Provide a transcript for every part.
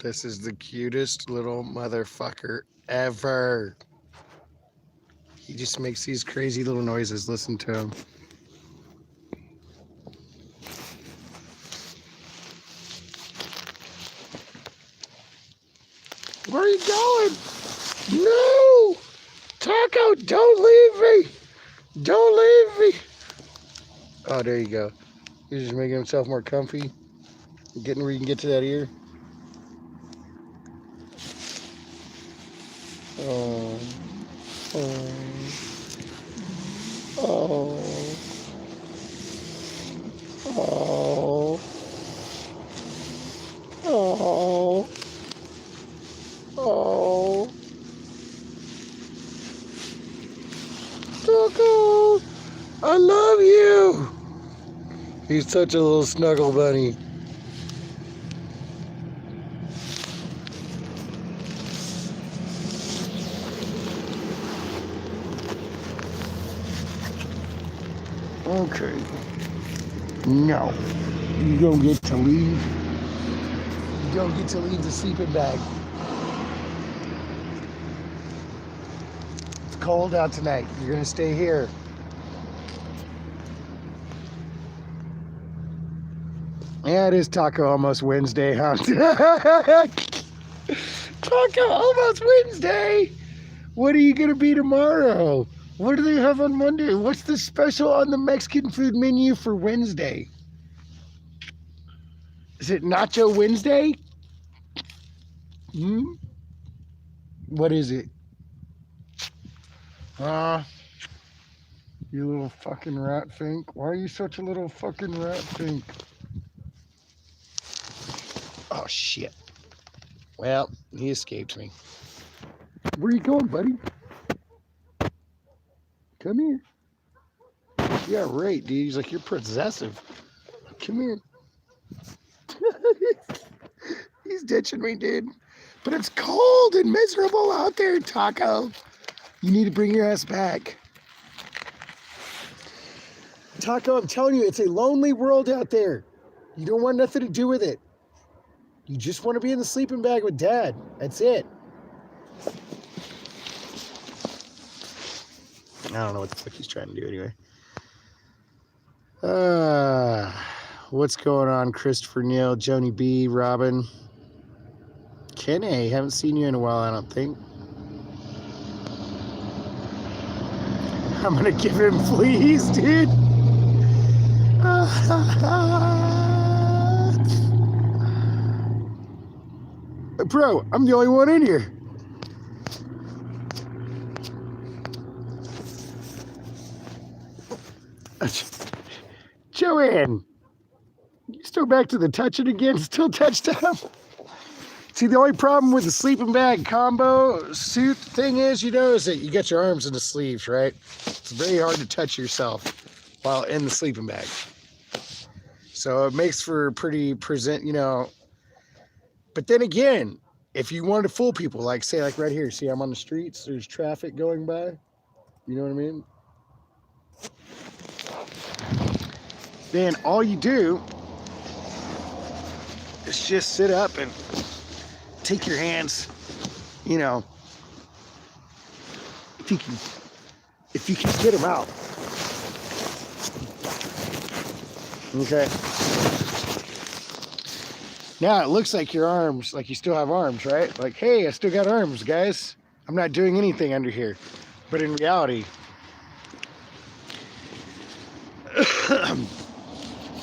This is the cutest little motherfucker ever. He just makes these crazy little noises. Listen to him. Where are you going? No! Taco, don't leave me! Don't leave me! Oh, there you go. He's just making himself more comfy. Getting where you can get to that ear. Oh. Oh. Oh. Oh. Oh. Oh. Taco, I love you. He's such a little snuggle bunny. Okay. No. You don't get to leave. You don't get to leave the sleeping bag. It's cold out tonight. You're going to stay here. Yeah, it is Taco Almost Wednesday, huh? Taco Almost Wednesday. What are you going to be tomorrow? What do they have on Monday? What's the special on the Mexican food menu for Wednesday? Is it Nacho Wednesday? Hmm? What is it? You little fucking rat fink. Why are you such a little fucking rat fink? Oh, shit. Well, he escaped me. Where are you going, buddy? Come here. Yeah, right, dude. He's like, you're possessive. Come here. He's ditching me, dude. But it's cold and miserable out there, Taco. You need to bring your ass back. Taco, I'm telling you, it's a lonely world out there. You don't want nothing to do with it. You just want to be in the sleeping bag with Dad. That's it. I don't know what the fuck he's trying to do anyway. What's going on, Christopher Neal, Joni B, Robin? Ken A, haven't seen you in a while, I don't think. I'm gonna give him fleas, dude. Bro, I'm the only one in here. Joanne, you still back to the touching again? Still touchdown? See, the only problem with the sleeping bag combo suit thing is, is that you get your arms in the sleeves, right? It's very hard to touch yourself while in the sleeping bag. So it makes for pretty but then again, if you wanted to fool people, like say like right here, see I'm on the streets, there's traffic going by. You know what I mean? Then all you do is just sit up and take your hands, if you can get them out. Okay. Now it looks like your arms, like you still have arms, right? Like, hey, I still got arms, guys. I'm not doing anything under here. But in reality,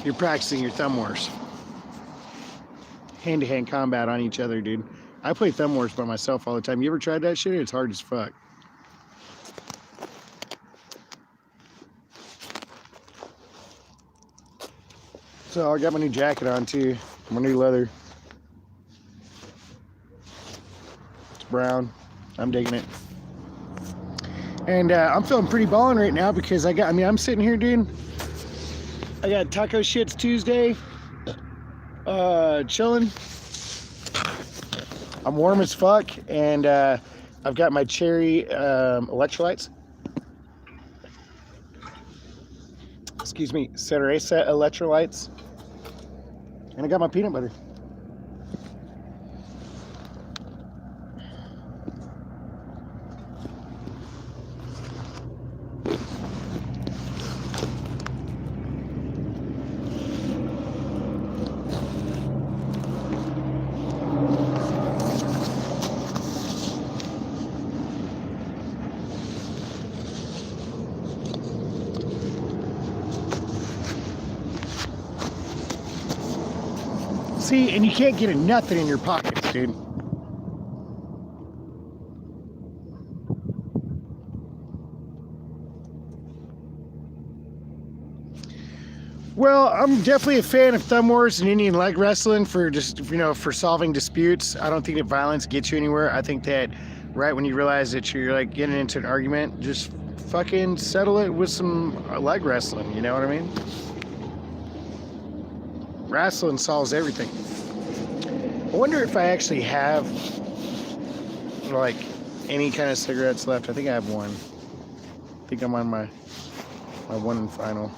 you're practicing your thumb wars. Hand-to-hand combat on each other, dude. I play thumb wars by myself all the time. You ever tried that shit? It's hard as fuck. So I got my new jacket on too. My new leather. It's brown. I'm digging it. And I'm feeling pretty ballin' right now because I'm sitting here, dude. I got Taco Shits Tuesday. Chilling. I'm warm as fuck, and I've got my cherry electrolytes. Excuse me, Cereza electrolytes. And I got my peanut butter. See, and you can't get nothing in your pockets, dude. Well, I'm definitely a fan of thumb wars and Indian leg wrestling for just, for solving disputes. I don't think that violence gets you anywhere. I think that right when you realize that you're like getting into an argument, just fucking settle it with some leg wrestling. You know what I mean? Wrestling solves everything. I wonder if I actually have like any kind of cigarettes left. I think I have one. I think I'm on my one and final.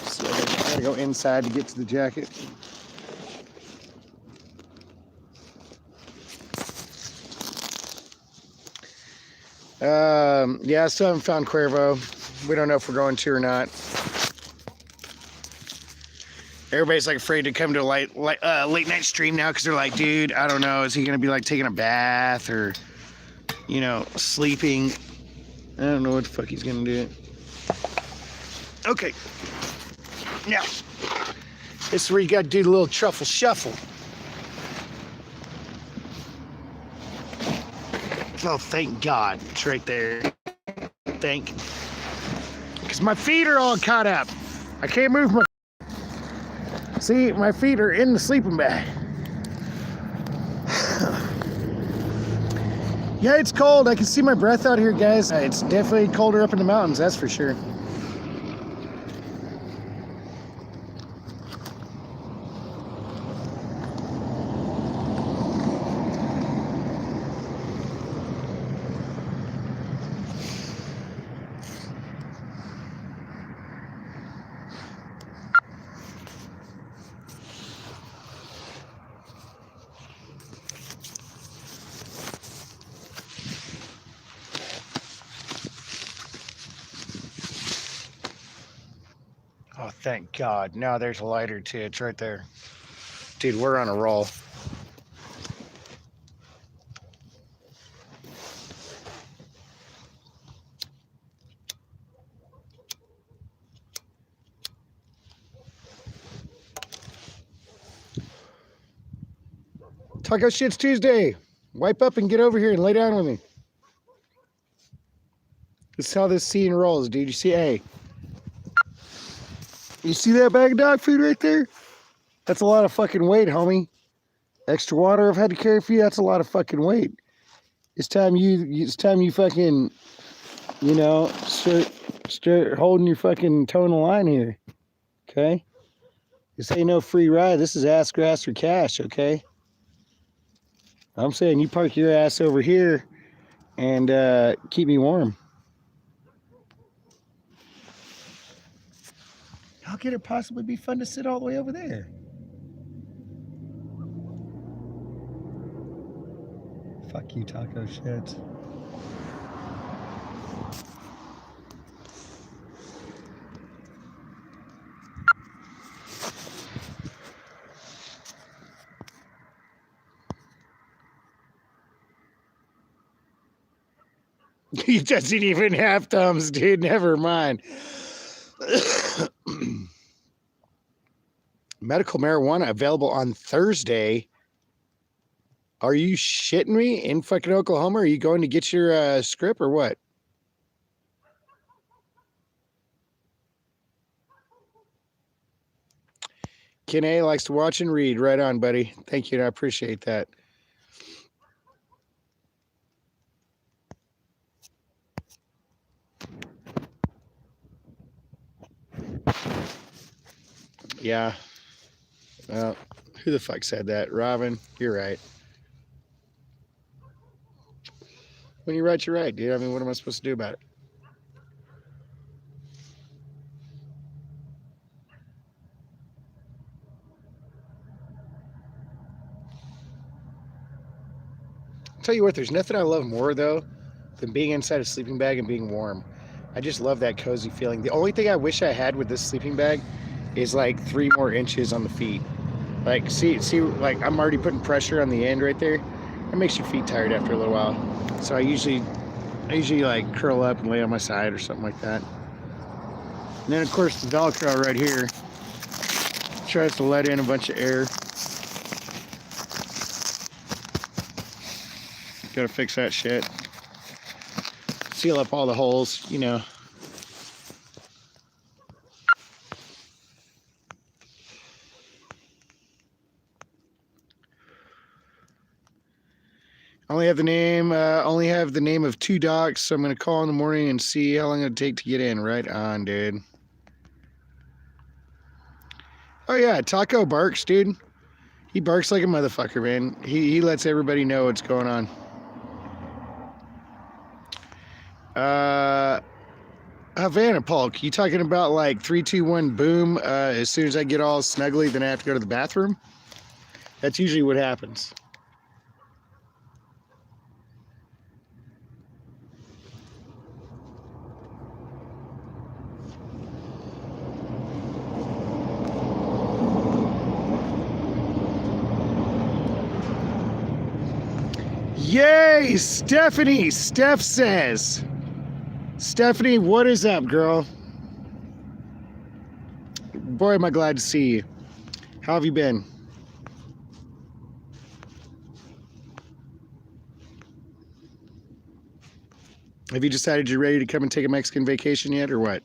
So I gotta go inside to get to the jacket. Yeah, I still haven't found Cuervo. We don't know if we're going to or not. Everybody's like afraid to come to a late night stream now because they're like, dude, I don't know, is he gonna be like taking a bath or, sleeping? I don't know what the fuck he's gonna do. Okay. Now, this is where you gotta do the little truffle shuffle. Oh, thank God, it's right there. Because my feet are all caught up. I can't move my... See, my feet are in the sleeping bag. Yeah, it's cold. I can see my breath out here, guys. It's definitely colder up in the mountains, that's for sure. Oh, thank God. Now there's a lighter too. It's right there. Dude, we're on a roll. Taco Shit's Tuesday. Wipe up and get over here and lay down with me. This is how this scene rolls, dude. You see, hey. You see that bag of dog food right there? That's a lot of fucking weight, homie. Extra water I've had to carry for you, that's a lot of fucking weight. It's time you fucking, start holding your fucking toe in the line here. Okay? This ain't no free ride. This is ass grass for cash, okay? I'm saying you park your ass over here and keep me warm. How could it possibly be fun to sit all the way over there? Fuck you, Taco Shit. He doesn't even have thumbs, dude. Never mind. Medical marijuana available on Thursday. Are you shitting me? In fucking Oklahoma? Are you going to get your script or what? Ken A likes to watch and read. Right on, buddy. Thank you. I appreciate that. Yeah. Well, who the fuck said that? Robin, you're right. When you're right, you're right, dude. I mean, what am I supposed to do about it? I'll tell you what, there's nothing I love more, though, than being inside a sleeping bag and being warm. I just love that cozy feeling. The only thing I wish I had with this sleeping bag is like 3 more inches on the feet. Like, see, like I'm already putting pressure on the end right there. It makes your feet tired after a little while. So I usually like curl up and lay on my side or something like that. And then of course the Velcro right here tries to let in a bunch of air. Gotta fix that shit. Seal up all the holes, you know. Only have the name of 2 docs, so I'm gonna call in the morning and see how long it'll take to get in. Right on, dude. Oh yeah, Taco barks, dude. He barks like a motherfucker, man. He lets everybody know what's going on. Havana Polk, you talking about like 3, 2, 1, boom? As soon as I get all snuggly, then I have to go to the bathroom? That's usually what happens. Yay, Stephanie! Steph says. Stephanie, what is up, girl? Boy, am I glad to see you. How have you been? Have you decided you're ready to come and take a Mexican vacation yet, or what?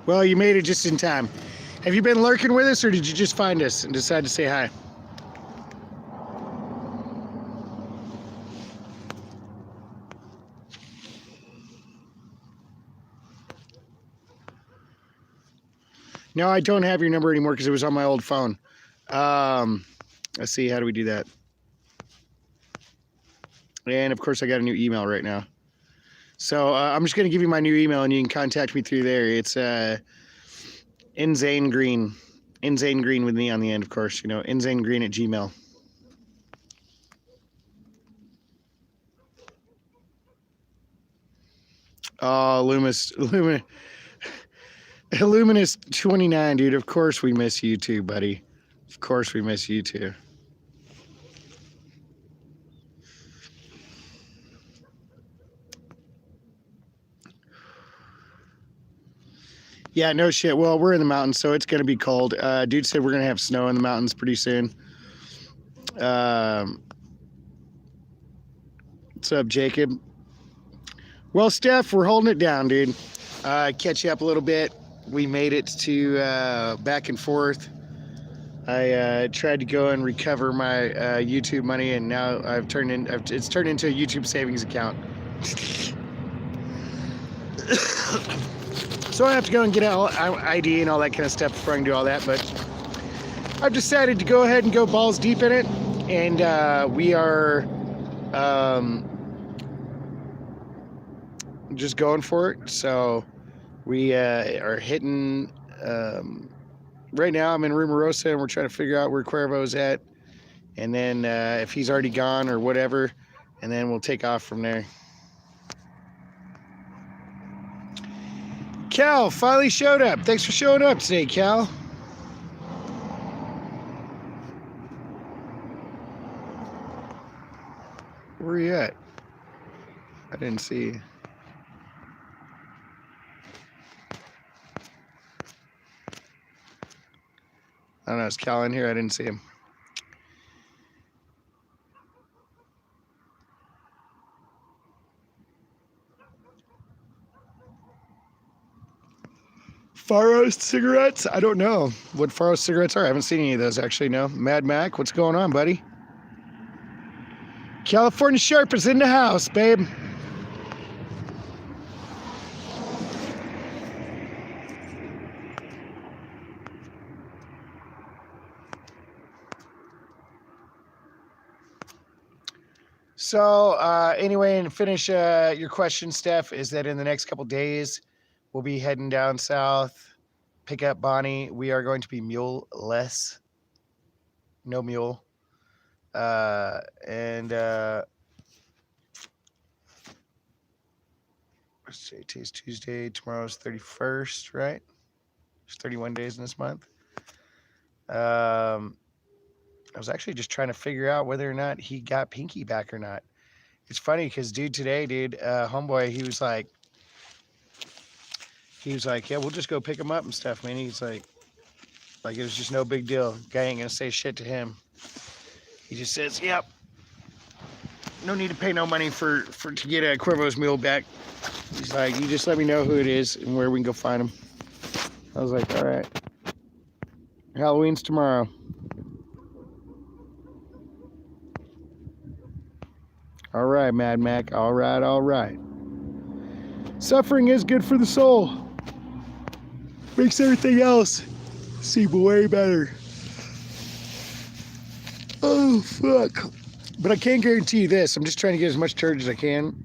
Well, you made it just in time. Have you been lurking with us, or did you just find us and decide to say hi? No, I don't have your number anymore because it was on my old phone. Let's see, how do we do that? And of course, I got a new email right now. So I'm just going to give you my new email, and you can contact me through there. It's Zane Greene. Zane Greene with me on the end, of course. You know, nzanegreen@gmail.com. Oh, Illuminous 29, dude. Of course we miss you too, buddy. Of course we miss you too. Yeah, no shit. Well, we're in the mountains, so it's going to be cold. Dude said we're going to have snow in the mountains pretty soon. What's up, Jacob? Well, Steph, we're holding it down, dude. Catch you up a little bit. We made it to back and forth. I tried to go and recover my YouTube money, and now it's turned into a YouTube savings account. So I have to go and get out ID and all that kind of stuff before I can do all that. But I've decided to go ahead and go balls deep in it, and we are just going for it. So we are hitting. Right now, I'm in Rumarosa, and we're trying to figure out where Cuervo's at, and then if he's already gone or whatever, and then we'll take off from there. Cal finally showed up. Thanks for showing up today, Cal. Where are you at? I didn't see. I don't know. Is Cal in here? I didn't see him. Faros cigarettes? I don't know what Faros cigarettes are. I haven't seen any of those, actually, no. Mad Mac, what's going on, buddy? California Sharp is in the house, babe. So anyway, and finish your question, Steph, is that in the next couple days, we'll be heading down south, pick up Bonnie. We are going to be mule-less. No mule. And What's today? Today's Tuesday. Tomorrow's 31st, right? There's 31 days in this month. I was actually just trying to figure out whether or not he got Pinky back or not. It's funny because, today, homeboy, he was like, yeah, we'll just go pick him up and stuff, man. He's like it was just no big deal. Guy ain't gonna say shit to him. He just says, yep, no need to pay no money for to get a Cuervo's mule back. He's like, you just let me know who it is and where we can go find him. I was like, all right. Halloween's tomorrow. All right, Mad Mac. All right, all right. Suffering is good for the soul. Makes everything else seem way better. Oh, fuck. But I can guarantee you this. I'm just trying to get as much charge as I can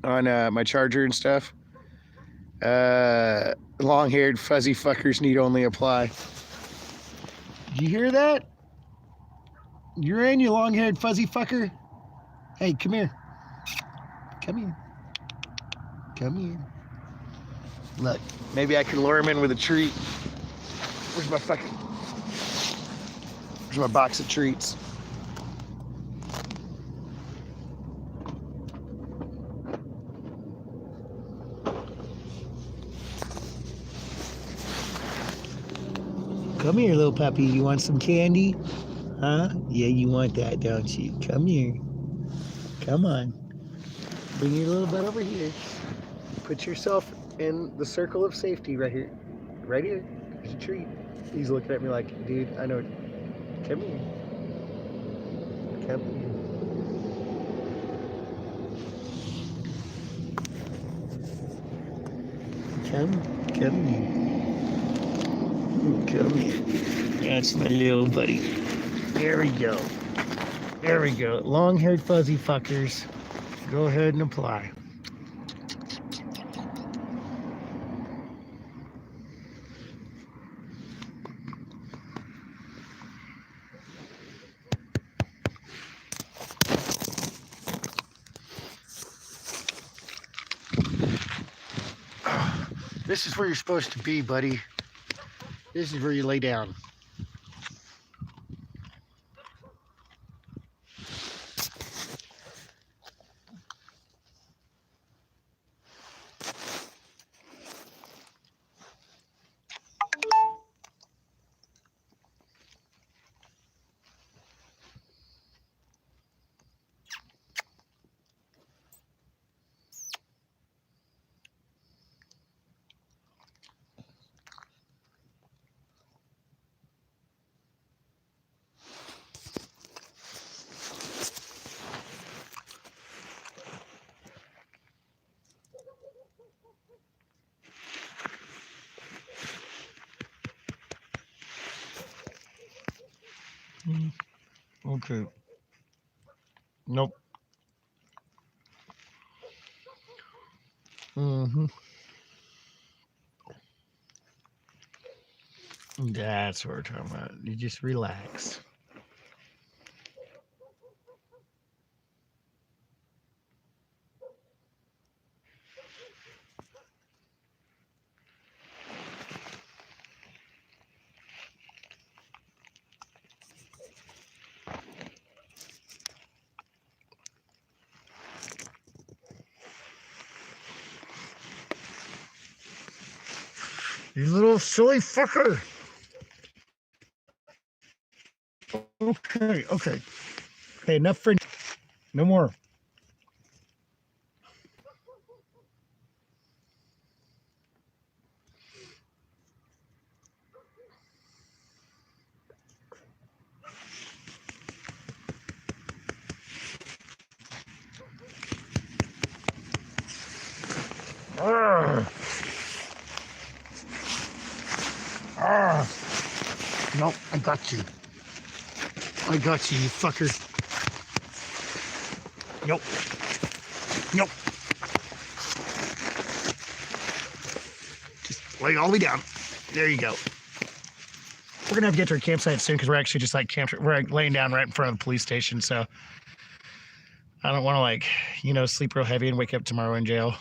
on my charger and stuff. Long-haired, fuzzy fuckers need only apply. You hear that? You're in, you long-haired, fuzzy fucker? Hey, come here. Come here. Come here. Look, maybe I can lure him in with a treat. Where's my box of treats? Come here, little puppy. You want some candy? Huh? Yeah, you want that, don't you? Come here. Come on. Bring your little butt over here. Put yourself in the circle of safety right here. Right here. There's a treat. He's looking at me like, dude, I know. Come here. Come here. Come here. Come here. That's my little buddy. There we go. There we go. Long-haired fuzzy fuckers. Go ahead and apply. This is where you're supposed to be, buddy. This is where you lay down. Okay. Nope. That's what we're talking about. You just relax. You little silly fucker. Okay. Hey, enough for no more. Nope, I got you. I got you, you fucker. Nope. Just lay all the way down. There you go. We're gonna have to get to our campsite soon because we're actually just like we're laying down right in front of the police station. So I don't want to, like, sleep real heavy and wake up tomorrow in jail.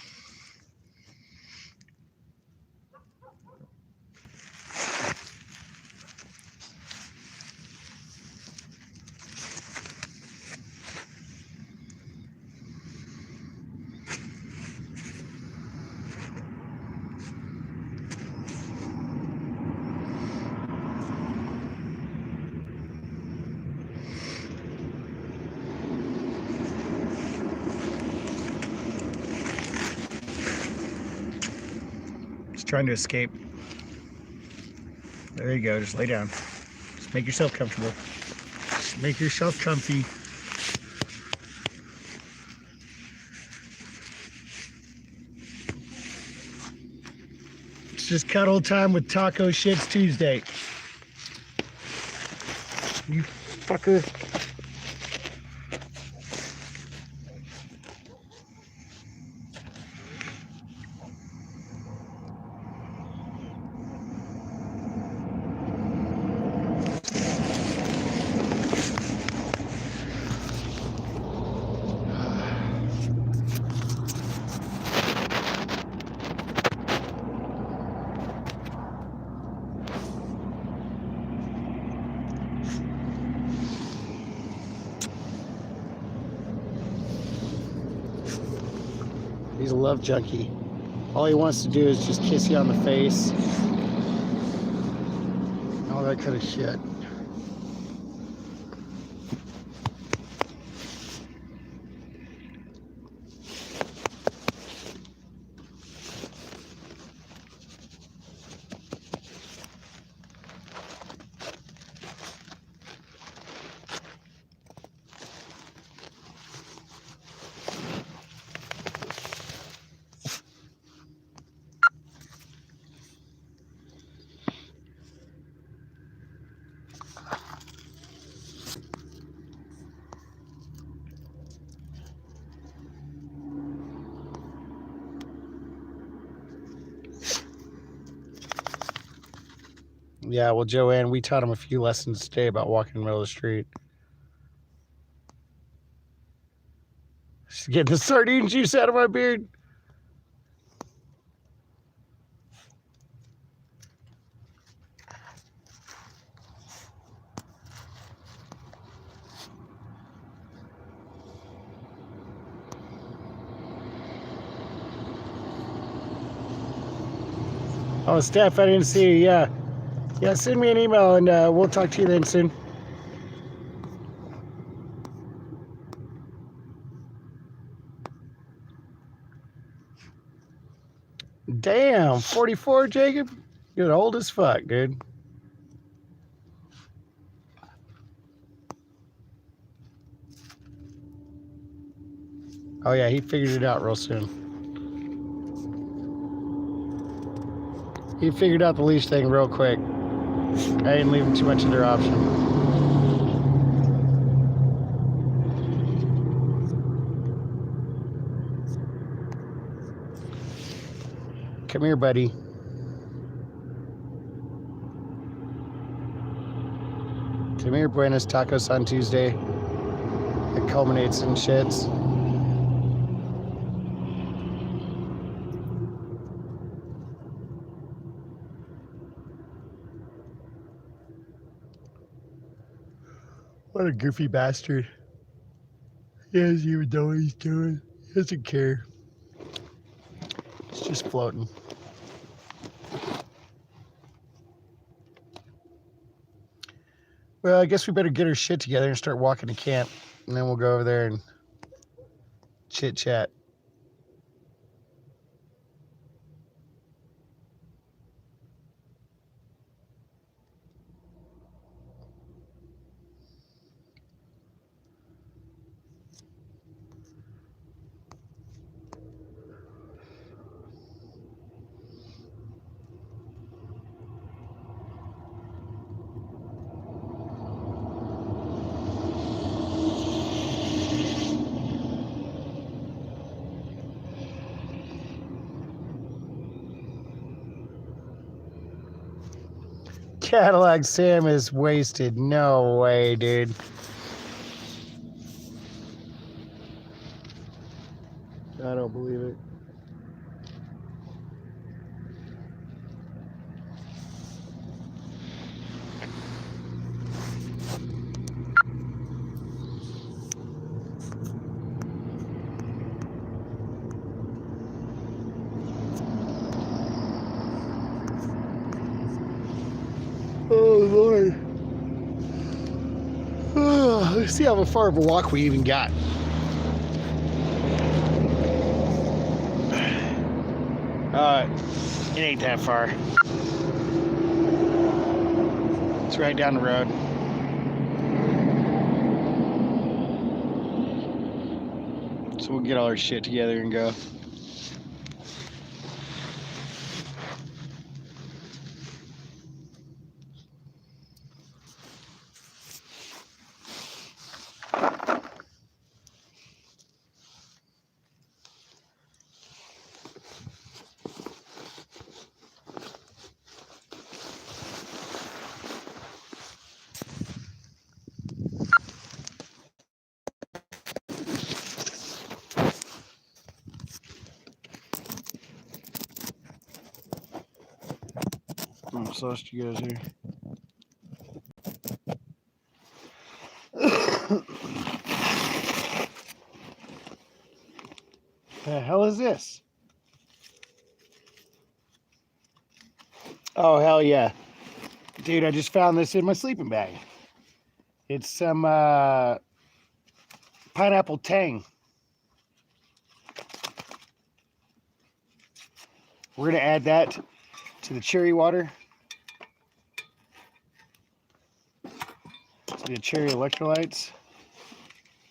Trying to escape. There you go. Just lay down. Just make yourself comfortable. Just make yourself comfy. It's just cuddle time with Taco Shits Tuesday. You fucker. He's a love junkie. All he wants to do is just kiss you on the face. All that kind of shit. Yeah, well, Joanne, we taught him a few lessons today about walking in the middle of the street. She's getting the sardine juice out of my beard. Oh, Steph, I didn't see you. Yeah. Yeah, send me an email and we'll talk to you then soon. Damn, 44, Jacob? You're old as fuck, dude. Oh, yeah, he figured it out real soon. He figured out the leash thing real quick. I didn't leave him too much of their option. Come here, buddy. Come here, Buenos Tacos on Tuesday. It culminates in shits. What a goofy bastard. He doesn't even know what he's doing. He doesn't care. He's just floating. Well, I guess we better get our shit together and start walking to camp. And then we'll go over there and chit-chat. Cadillac Sam is wasted. No way, dude. don't believe it. Oh, Lord. Let's see how far of a walk we even got. It ain't that far. It's right down the road. So we'll get all our shit together and go. I'm supposed to go here. The hell is this? Oh, hell yeah. Dude, I just found this in my sleeping bag. It's some pineapple tang. We're going to add that to the cherry water. To the cherry electrolytes.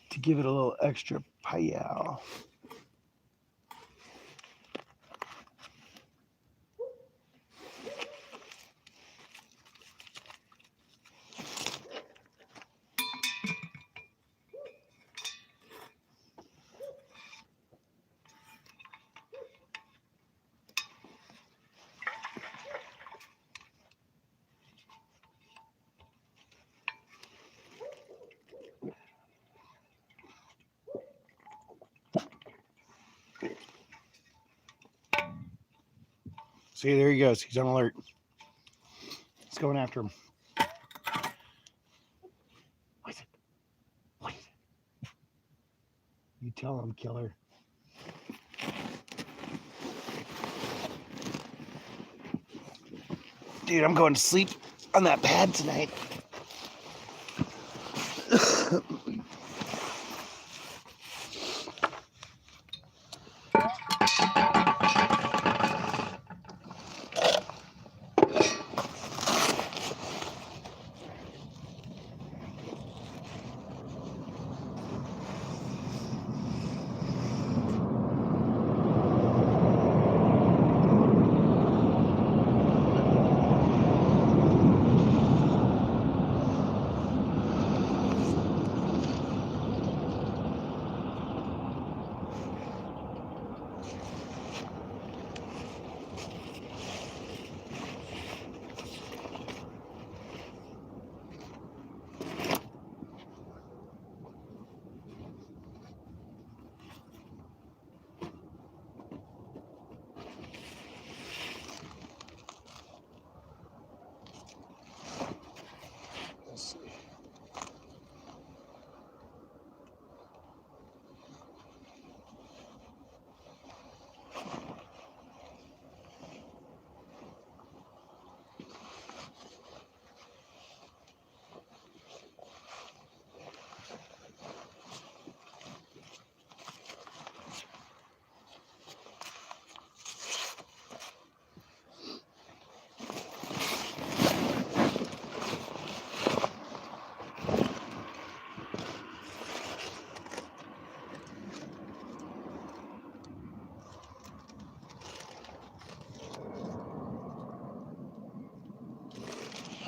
To give it a little extra pow. See, there he goes. He's on alert. It's going after him. What is it? What is it? You tell him, killer. Dude, I'm going to sleep on that pad tonight. Let's see.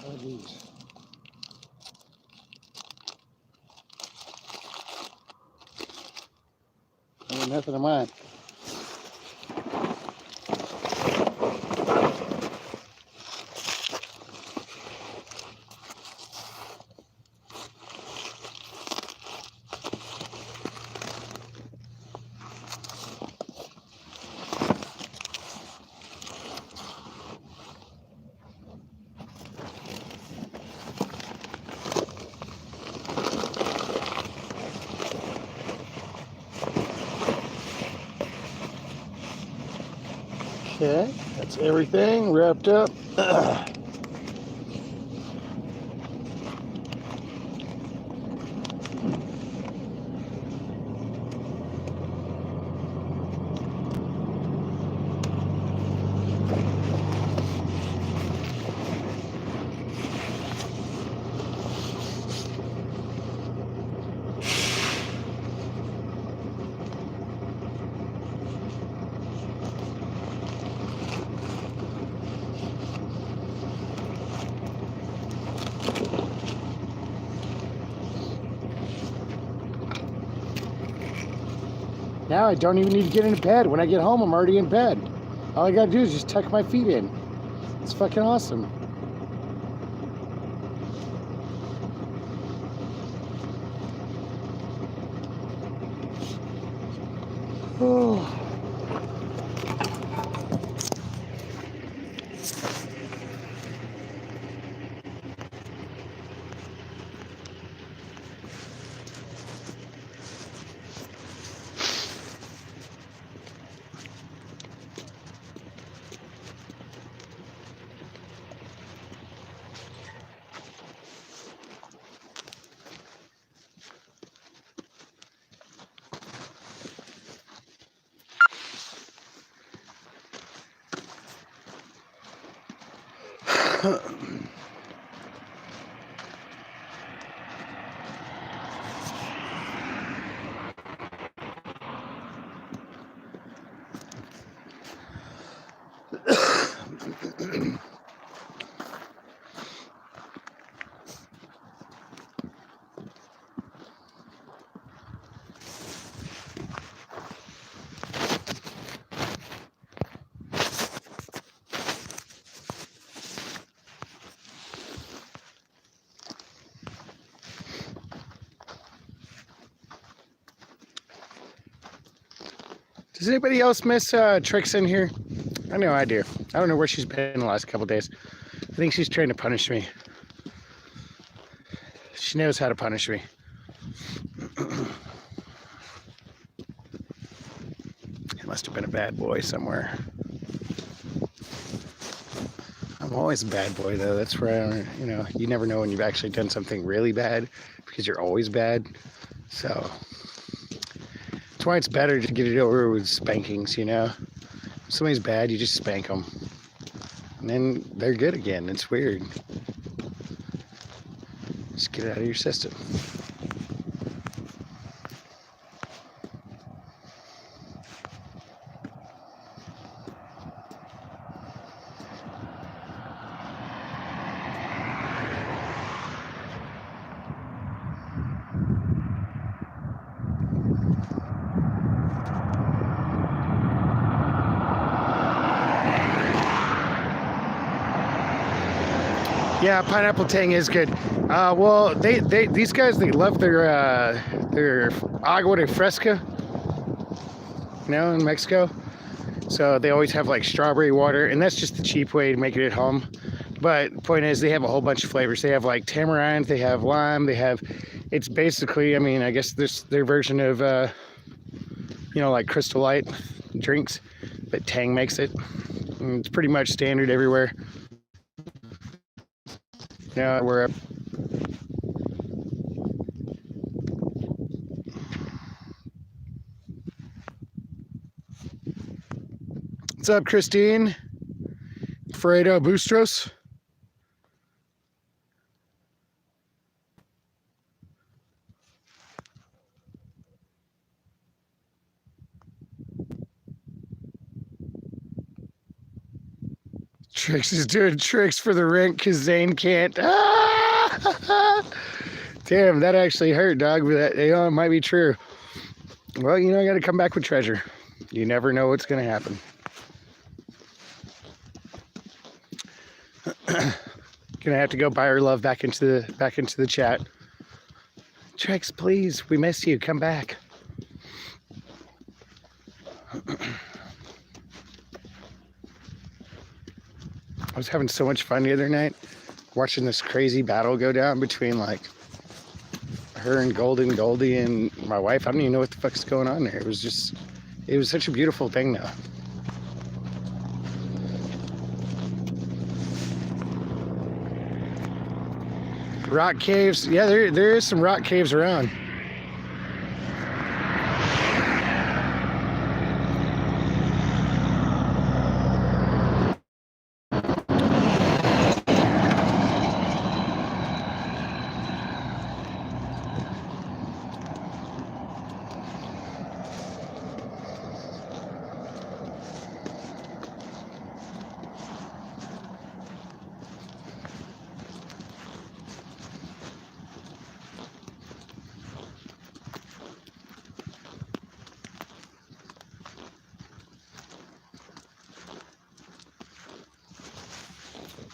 Oh, geez. Ain't nothing of mine. Okay, that's everything wrapped up. Now I don't even need to get into bed. When I get home, I'm already in bed. All I gotta do is just tuck my feet in. It's fucking awesome. Oh. Does anybody else miss Trix in here? I know I do. I don't know where she's been the last couple days. I think she's trying to punish me. She knows how to punish me. It must have been a bad boy somewhere. I'm always a bad boy though. That's where I don't, you never know when you've actually done something really bad because you're always bad. So that's why it's better to get it over with spankings, If somebody's bad, you just spank them. And then they're good again. It's weird. Just get it out of your system. Yeah, pineapple tang is good. Well, these guys, they love their agua de fresca, in Mexico. So they always have like strawberry water, and that's just the cheap way to make it at home. But the point is, they have a whole bunch of flavors. They have like tamarind, they have lime, it's basically, I guess their version of, like Crystal Light drinks, but Tang makes it. And it's pretty much standard everywhere. We're What's up, Christine? Fredo Bustros. Trix is doing tricks for the rink because Zane can't. Damn, that actually hurt, dog. But that, it might be true. Well, I got to come back with treasure. You never know what's going to happen. Gonna have to go buy her love back into the chat. Trix, please, we miss you. Come back. I was having so much fun the other night watching this crazy battle go down between like her and Goldie and my wife. I don't even know what the fuck's going on there. It was such a beautiful thing though. Rock caves. Yeah, there is some rock caves around.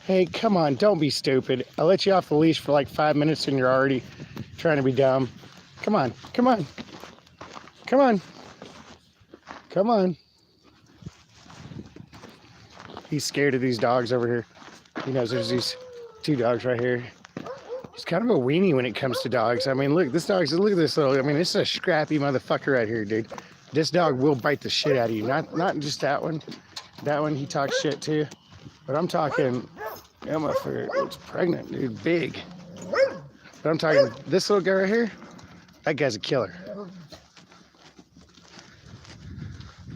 Hey, come on, don't be stupid. I let you off the leash for like 5 minutes and you're already trying to be dumb. Come on, come on. Come on. Come on. He's scared of these dogs over here. He knows there's these 2 dogs right here. He's kind of a weenie when it comes to dogs. I mean, look at this little, I mean, this is a scrappy motherfucker right here, dude. This dog will bite the shit out of you. Not just that one. That one, he talks shit to. But I'm talking, that motherfucker, it's pregnant, dude, big. But I'm talking this little guy right here, that guy's a killer.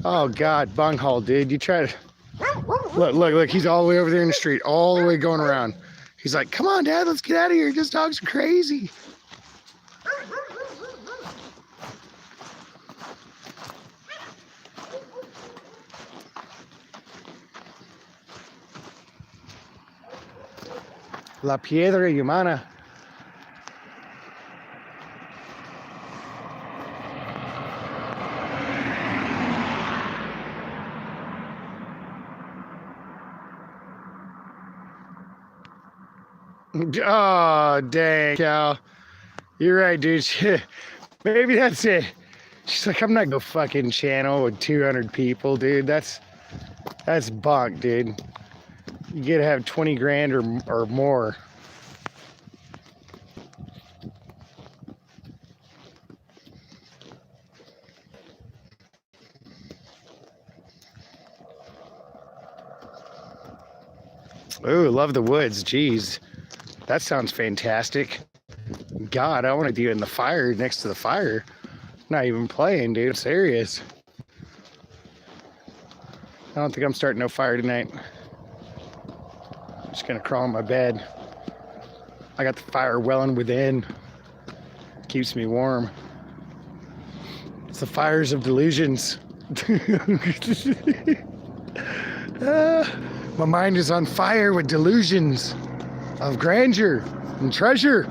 Oh God, bunghole, dude. You try to, look, he's all the way over there in the street, all the way going around. He's like, come on, Dad, let's get out of here. This dog's crazy. La Piedra Humana. Oh, dang, Cal. You're right, dude. Maybe that's it. She's like, I'm not gonna fucking channel with 200 people, dude. That's bunk, dude. You gotta have 20 grand or more. Ooh, love the woods. Jeez. That sounds fantastic. God, I want to do it in the fire, next to the fire. Not even playing, dude. I'm serious. I don't think I'm starting no fire tonight. I'm just gonna crawl in my bed. I got the fire welling within. Keeps me warm. It's the fires of delusions. My mind is on fire with delusions of grandeur and treasure.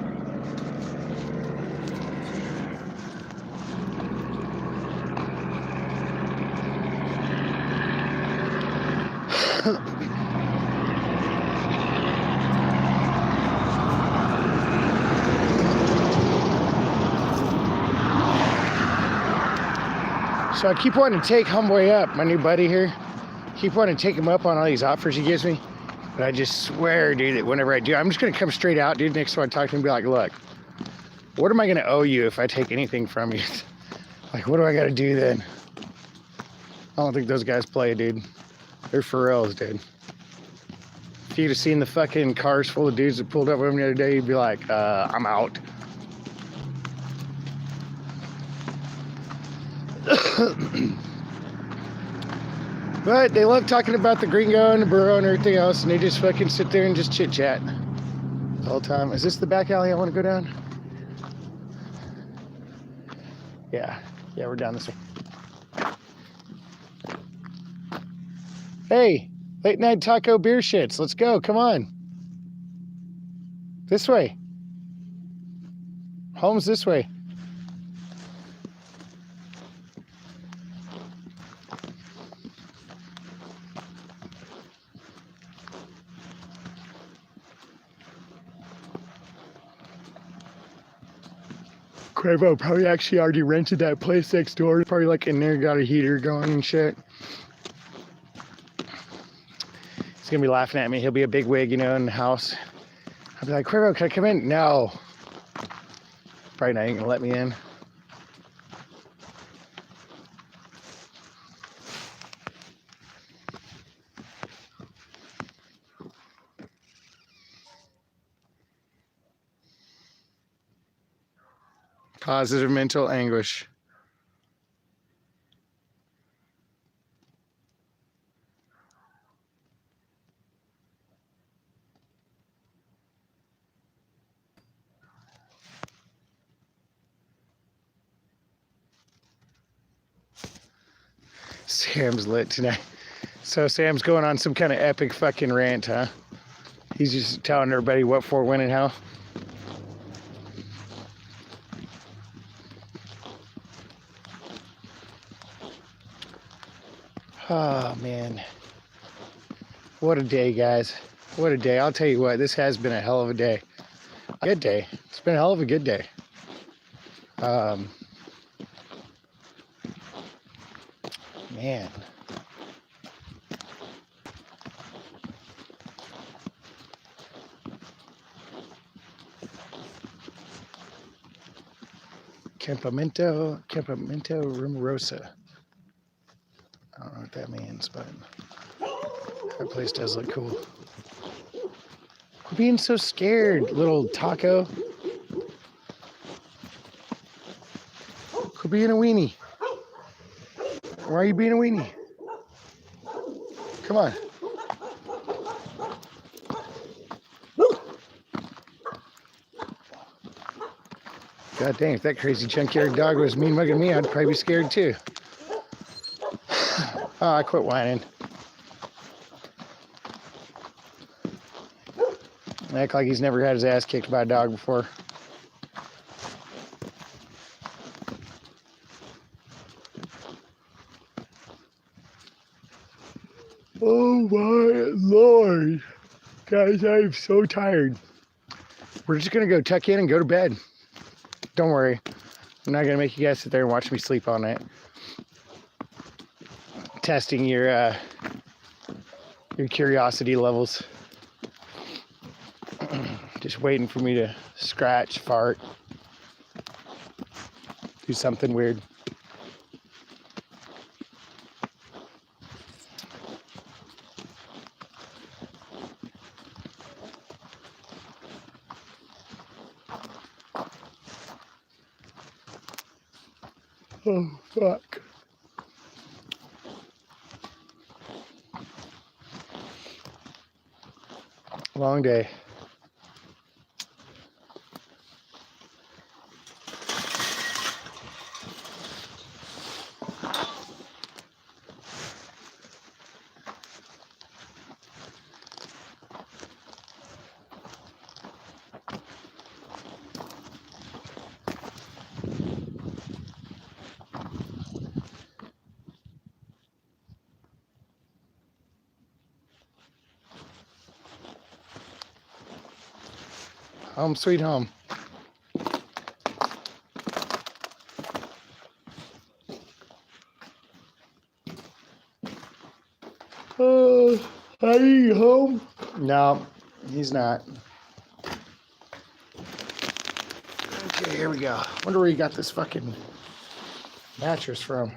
So I keep wanting to take Homeboy up, my new buddy here. Keep wanting to take him up on all these offers he gives me. But I just swear, dude, that whenever I do, I'm just going to come straight out, dude, next time I talk to him and be like, look, what am I going to owe you if I take anything from you? Like, what do I got to do then? I don't think those guys play, dude. They're for reals, dude. If you'd have seen the fucking cars full of dudes that pulled up with him the other day, you'd be like, I'm out. But they love talking about the gringo and the burro and everything else, and they just fucking sit there and just chit chat the whole time. Is this the back alley I want to go down? Yeah, we're down this way. Hey, late night taco beer shits. Let's go. Come on. This way. Home's this way. Quavo probably actually already rented that place next door. Probably like in there, got a heater going and shit. He's gonna be laughing at me. He'll be a big wig, you know, in the house. I'll be like, Quavo, can I come in? No. Probably not ain't gonna let me in. Positive mental anguish. Sam's lit tonight. So Sam's going on some kind of epic fucking rant, huh? He's just telling everybody what for, when, and how. Oh, man. What a day, guys. What a day. I'll tell you what, this has been a hell of a day. A good day. It's been a hell of a good day. Man. Campamento Rumorosa. I don't know what that means, but that place does look cool. Quit being so scared, little taco. Quit being a weenie. Why are you being a weenie? Come on. God dang, if that crazy junkyard dog was mean mugging me, I'd probably be scared too. Oh, I quit whining. Act like he's never had his ass kicked by a dog before. Oh my Lord. Guys, I'm so tired. We're just going to go tuck in and go to bed. Don't worry. I'm not going to make you guys sit there and watch me sleep all night. Testing your curiosity levels. Just waiting for me to scratch, fart, do something weird. Oh, fuck. Long day. Home sweet home. Are you home? No, he's not. Okay, here we go. Wonder where you got this fucking mattress from.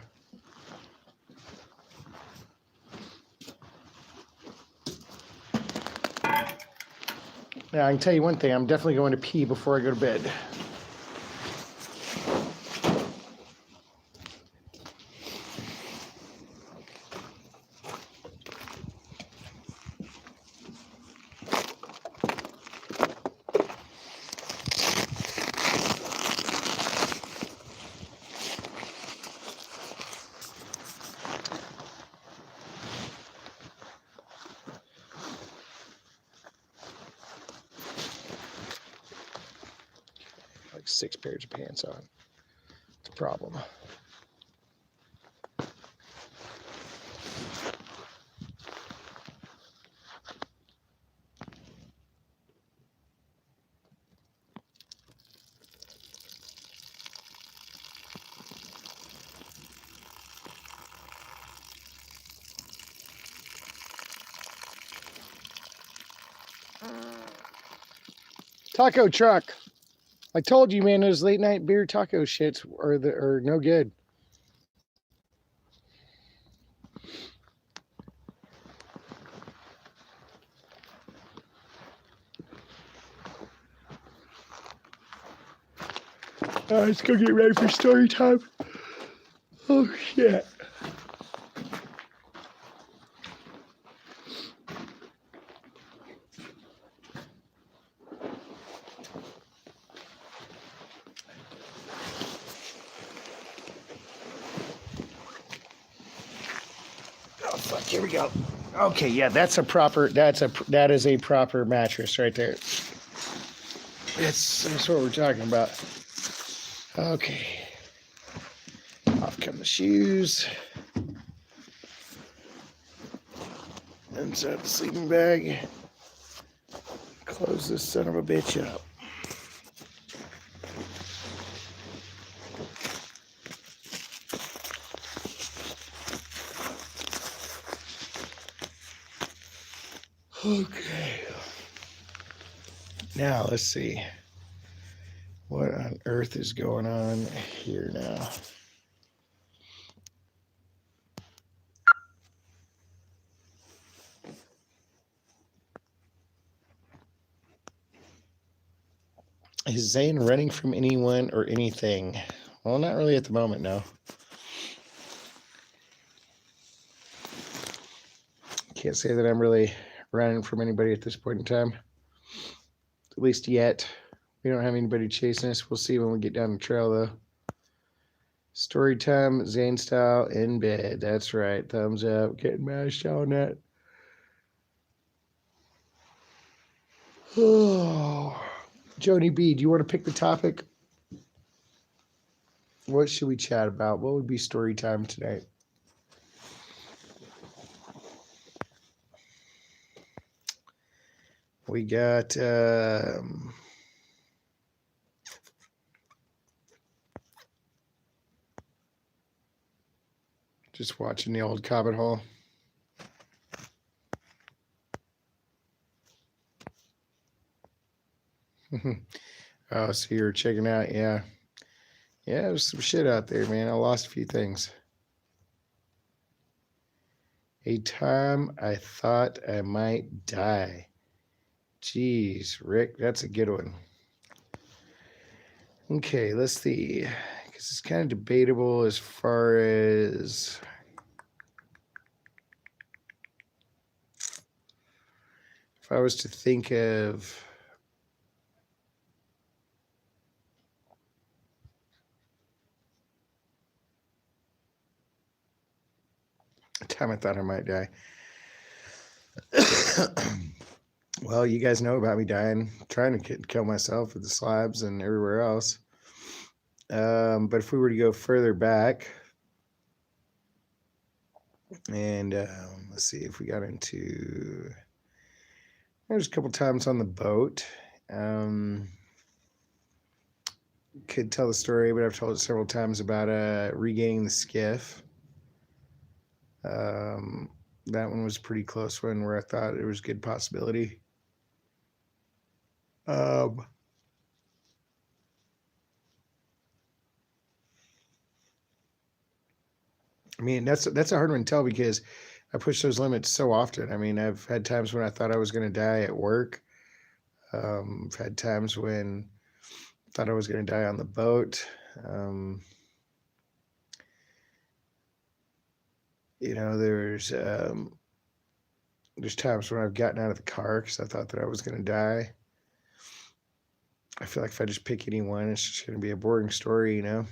Yeah, I can tell you one thing. I'm definitely going to pee before I go to bed. Like 6 pairs of pants on. It's a problem. Taco truck. I told you, man, those late night beer taco shits are no good. Let's go get ready for story time. Oh, shit. Oh, fuck, here we go. Okay, yeah, that is a proper mattress right there. That's what we're talking about. Okay. Off come the shoes. Inside the sleeping bag. Close this son of a bitch up. Okay. Now, let's see. What on earth is going on here now? Is Zane running from anyone or anything? Well, not really at the moment, no. Can't say that I'm really running from anybody at this point in time. At least yet. We don't have anybody chasing us. We'll see when we get down the trail, though. Story time, Zane style, in bed. That's right. Thumbs up. Getting mashed on that. Oh. Joni B, do you want to pick the topic? What should we chat about? What would be story time tonight? We got just watching the old Cobbit Hall. Oh, so you're checking out, yeah. Yeah, there's some shit out there, man. I lost a few things. A time I thought I might die. Jeez, Rick, that's a good one. Okay, let's see. Because it's kind of debatable as far as if I was to think of a time I thought I might die. Well, you guys know about me dying, trying to kill myself with the slabs and everywhere else. But if we were to go further back, and let's see if we got into. There's a couple times on the boat. Could tell the story, but I've told it several times about regaining the skiff. That one was a pretty close one where I thought it was a good possibility. I mean, that's a hard one to tell because I push those limits so often. I mean, I've had times when I thought I was going to die at work. I've had times when I thought I was going to die on the boat. You know, there's times when I've gotten out of the car because I thought that I was going to die. I feel like if I just pick any one, it's just going to be a boring story, you know?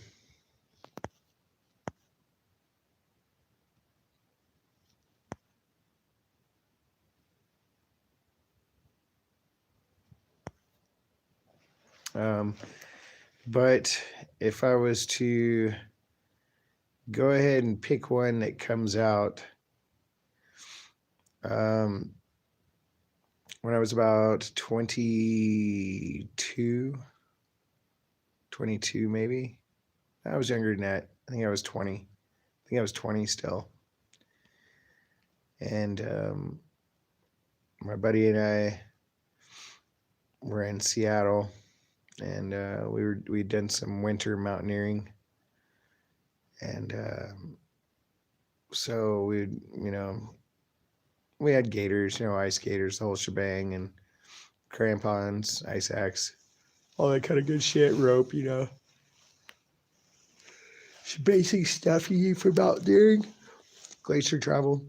But if I was to go ahead and pick one that comes out, when I was about 22 maybe. I was younger than that. I think I was 20. I think I was 20 still. And my buddy and I were in Seattle, and we'd done some winter mountaineering, and so we had gaiters, ice gaiters, the whole shebang, and crampons, ice axe, all that kind of good shit, rope, Some basic stuff you need for mountaineering. Glacier travel,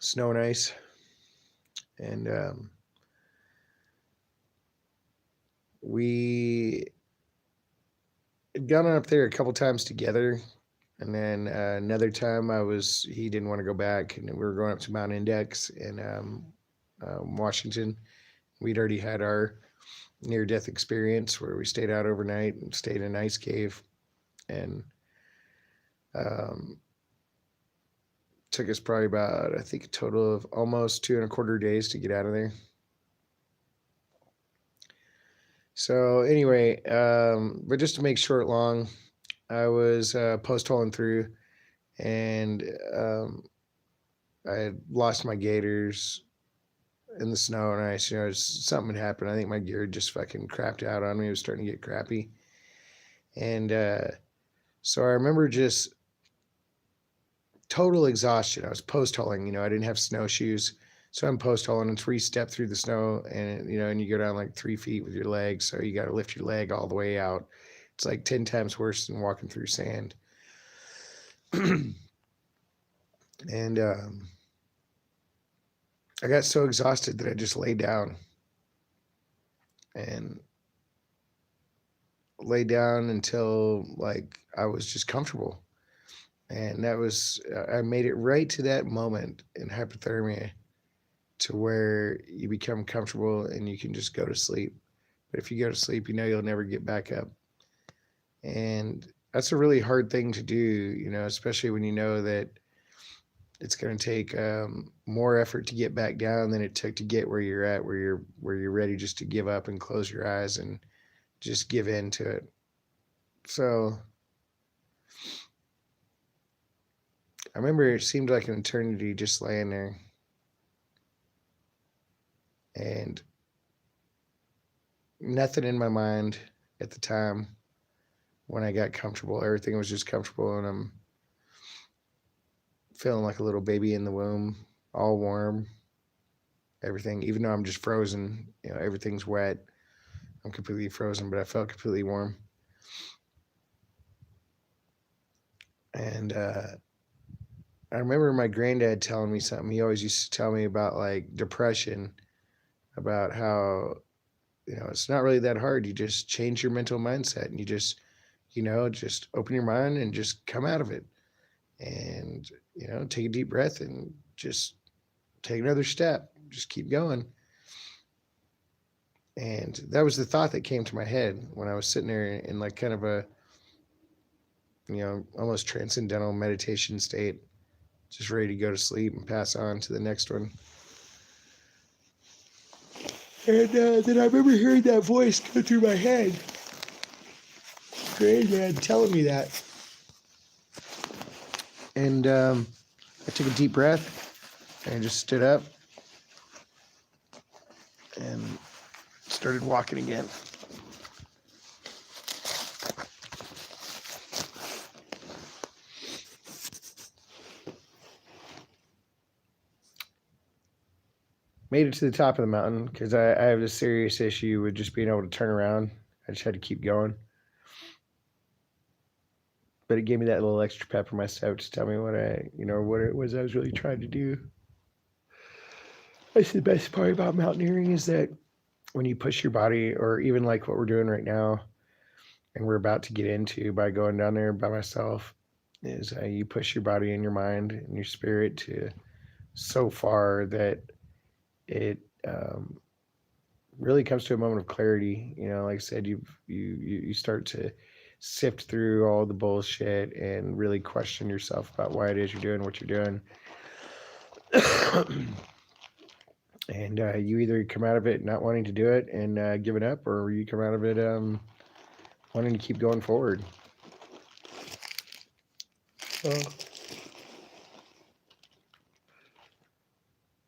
snow and ice, and we had gone up there a couple times together, and then another time he didn't want to go back, and we were going up to Mount Index in Washington. We'd already had our near-death experience where we stayed out overnight and stayed in an ice cave, and took us probably about, I think, a total of almost 2.25 days to get out of there. So anyway, but just to make short long, I was post-holing through, and I had lost my gaiters in the snow and ice. Something had happened. I think my gear just fucking crapped out on me. It was starting to get crappy. And so I remember just total exhaustion. I was post-holing, I didn't have snowshoes. So I'm post-holing, and 3-step through the snow, and and you go down like 3 feet with your legs, so you got to lift your leg all the way out. It's like 10 times worse than walking through sand. And I got so exhausted that I just laid down until like I was just comfortable. And I made it right to that moment in hypothermia to where you become comfortable and you can just go to sleep. But if you go to sleep, you'll never get back up. And that's a really hard thing to do, especially when you know that it's going to take more effort to get back down than it took to get where you're at, where you're ready just to give up and close your eyes and just give in to it. So I remember it seemed like an eternity just laying there. And nothing in my mind at the time when I got comfortable. Everything was just comfortable, and I'm feeling like a little baby in the womb, all warm. Everything, even though I'm just frozen, everything's wet. I'm completely frozen, but I felt completely warm. And I remember my granddad telling me something. He always used to tell me about like depression, about how, it's not really that hard. You just change your mental mindset, and you just, just open your mind and just come out of it. And, take a deep breath and just take another step. Just keep going. And that was the thought that came to my head when I was sitting there in like kind of a, almost transcendental meditation state, just ready to go to sleep and pass on to the next one. And then I remember hearing that voice go through my head. Granddad telling me that. And I took a deep breath and I just stood up and started walking again. Made it to the top of the mountain because I have a serious issue with just being able to turn around. I just had to keep going. But it gave me that little extra pep in my step to tell me what it was I was really trying to do. That's the best part about mountaineering, is that when you push your body, or even like what we're doing right now, and we're about to get into by going down there by myself, is you push your body and your mind and your spirit to so far that it really comes to a moment of clarity. Like I said, you start to sift through all the bullshit and really question yourself about why it is you're doing what you're doing. And you either come out of it not wanting to do it and giving up, or you come out of it wanting to keep going forward.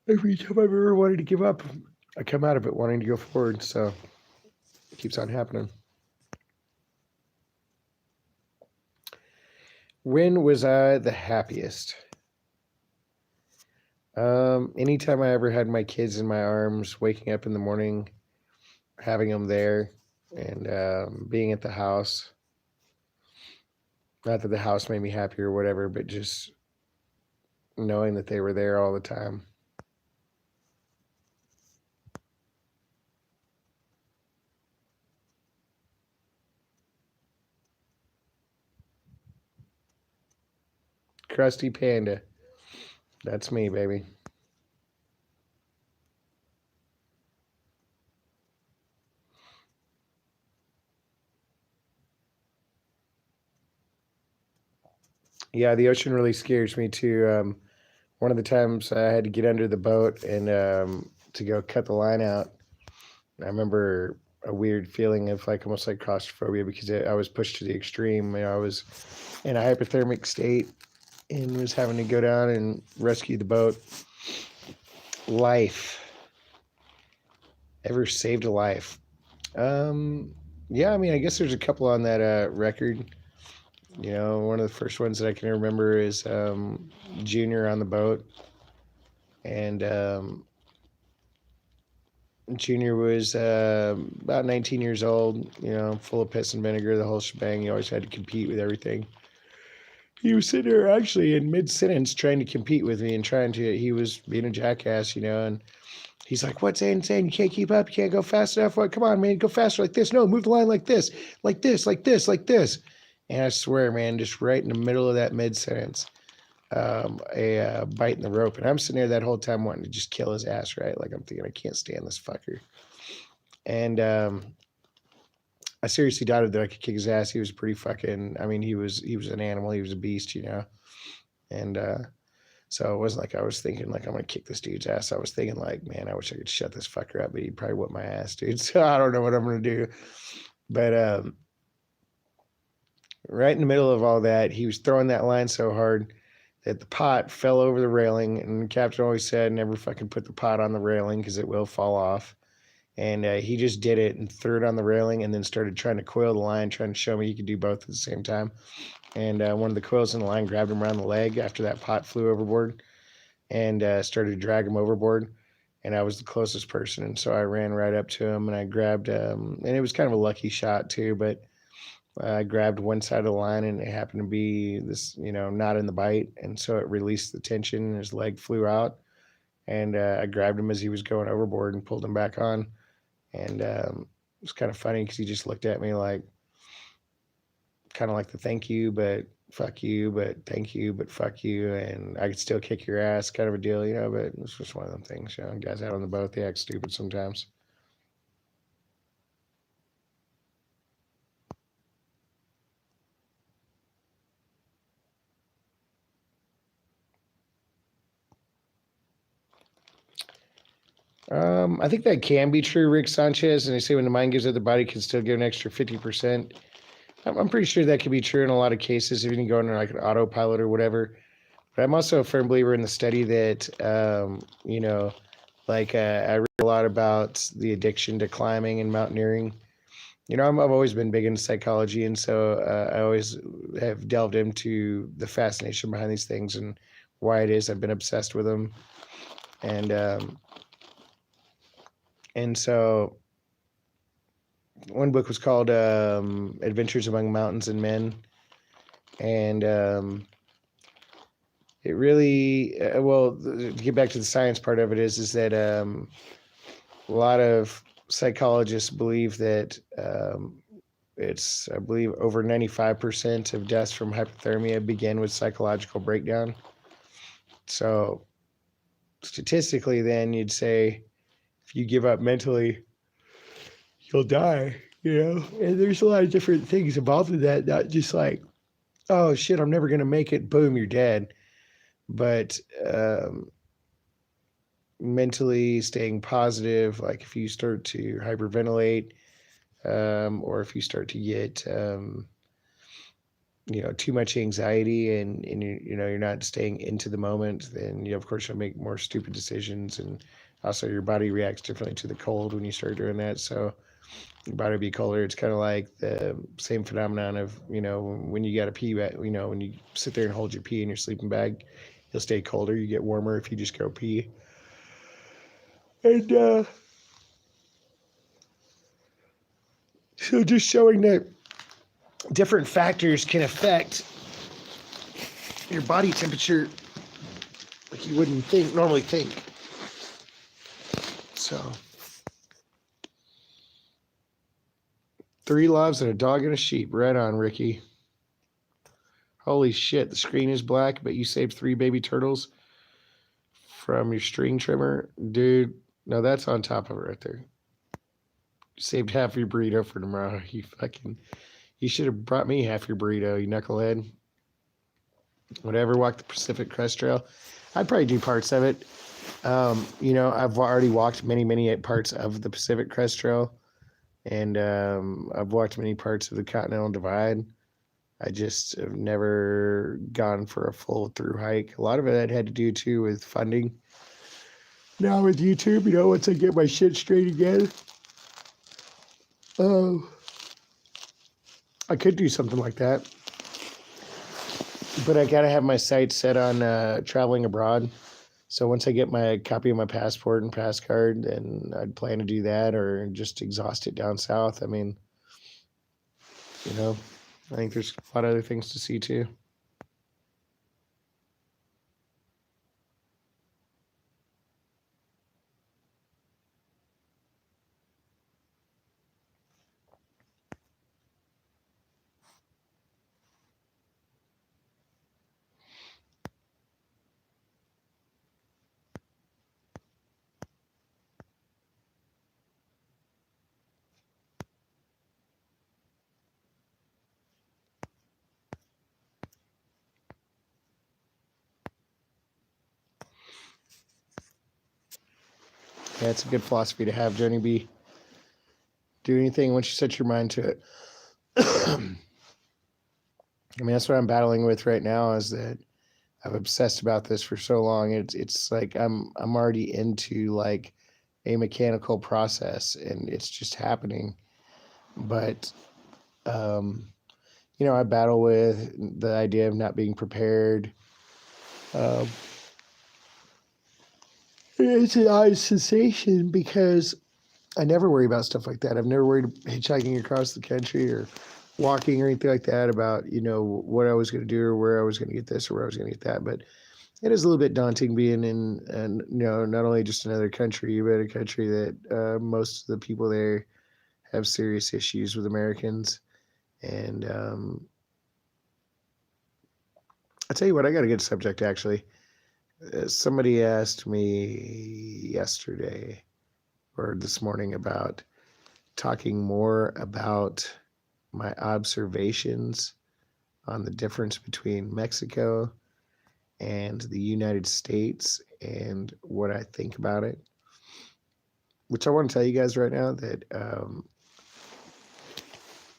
Every time I've ever wanted to give up, I come out of it wanting to go forward. So it keeps on happening. When was I the happiest? Anytime I ever had my kids in my arms, waking up in the morning, having them there, and being at the house. Not that the house made me happy or whatever, but just knowing that they were there all the time. Krusty Panda. That's me, baby. Yeah, the ocean really scares me too. One of the times I had to get under the boat and to go cut the line out. I remember a weird feeling of like almost like claustrophobia because I was pushed to the extreme. I was in a hypothermic state and was having to go down and rescue the boat. Life. Ever saved a life? Um, yeah, I mean, I guess there's a couple on that record. One of the first ones that I can remember is Junior on the boat. And Junior was about 19 years old, full of piss and vinegar, the whole shebang. He always had to compete with everything. He was sitting there actually in mid sentence trying to compete with me and he was being a jackass, and he's like, "What, Zane? You can't keep up. You can't go fast enough. What? Come on, man, go faster like this. No, move the line like this, like this, like this, like this." And I swear, man, just right in the middle of that mid sentence, a bite in the rope, and I'm sitting there that whole time wanting to just kill his ass, right? Like I'm thinking, I can't stand this fucker. And I seriously doubted that I could kick his ass. He was pretty fucking. I mean, he was an animal. He was a beast, And so it wasn't like I was thinking like I'm gonna kick this dude's ass. I was thinking like, man, I wish I could shut this fucker up, but he'd probably whip my ass, dude. So I don't know what I'm gonna do. But right in the middle of all that, he was throwing that line so hard that the pot fell over the railing. And the captain always said, never fucking put the pot on the railing because it will fall off. And he just did it and threw it on the railing and then started trying to coil the line, trying to show me he could do both at the same time. And one of the coils in the line grabbed him around the leg after that pot flew overboard and started to drag him overboard. And I was the closest person. And so I ran right up to him and I grabbed him. And it was kind of a lucky shot too, but I grabbed one side of the line and it happened to be this, not in the bite. And so it released the tension and his leg flew out. And I grabbed him as he was going overboard and pulled him back on. And it was kind of funny because he just looked at me like, kind of like the thank you, but fuck you, but thank you, but fuck you. And I could still kick your ass kind of a deal, but it's just one of them things, guys out on the boat, they act stupid sometimes. I think that can be true, Rick Sanchez. And they say when the mind gives out, the body can still give an extra 50%. I'm pretty sure that could be true in a lot of cases if you can go into like an autopilot or whatever. But I'm also a firm believer in the study that, I read a lot about the addiction to climbing and mountaineering. I've always been big into psychology, and so I always have delved into the fascination behind these things and why it is I've been obsessed with them. And so one book was called Adventures Among Mountains and Men. And it really, to get back to the science part of it is that a lot of psychologists believe that it's, I believe, over 95% of deaths from hypothermia begin with psychological breakdown. So statistically, then you'd say if you give up mentally, you'll die, And there's a lot of different things involved in that, not just like, oh shit, I'm never going to make it, boom, you're dead. But mentally staying positive, like if you start to hyperventilate, or if you start to get too much anxiety and you're not staying into the moment, then of course you'll make more stupid decisions, and also your body reacts differently to the cold when you start doing that. So your body will be colder. It's kind of like the same phenomenon of when you got to pee, when you sit there and hold your pee in your sleeping bag, you'll stay colder. You get warmer if you just go pee. And so just showing that different factors can affect your body temperature like you wouldn't normally think. So 3 lives and a dog and a sheep. Right on, Ricky. Holy shit, the screen is black, but you saved 3 baby turtles from your string trimmer. Dude, no, that's on top of it right there. You saved half your burrito for tomorrow. You should have brought me half your burrito, you knucklehead. Would I ever walk the Pacific Crest Trail? I'd probably do parts of it. I've already walked many parts of the Pacific Crest Trail, and I've walked many parts of the Continental Divide. I just have never gone for a full through hike. A lot of it had to do too with funding. Now with YouTube, once I get my shit straight again, I could do something like that. But I gotta have my sights set on traveling abroad. So once I get my copy of my passport and pass card, then I'd plan to do that or just exhaust it down south. I mean, I think there's a lot of other things to see too. Yeah, it's a good philosophy to have, Johnny B. Do anything once you set your mind to it. I mean, that's what I'm battling with right now, is that I've obsessed about this for so long. It's like I'm already into like a mechanical process, and it's just happening. But I battle with the idea of not being prepared. It's an odd sensation because I never worry about stuff like that. I've never worried hitchhiking across the country or walking or anything like that about, what I was going to do or where I was going to get this or where I was going to get that. But it is a little bit daunting being in, not only just another country, but a country that most of the people there have serious issues with Americans. And I'll tell you what, I got a good subject, actually. Somebody asked me yesterday or this morning about talking more about my observations on the difference between Mexico and the United States and what I think about it. Which I want to tell you guys right now that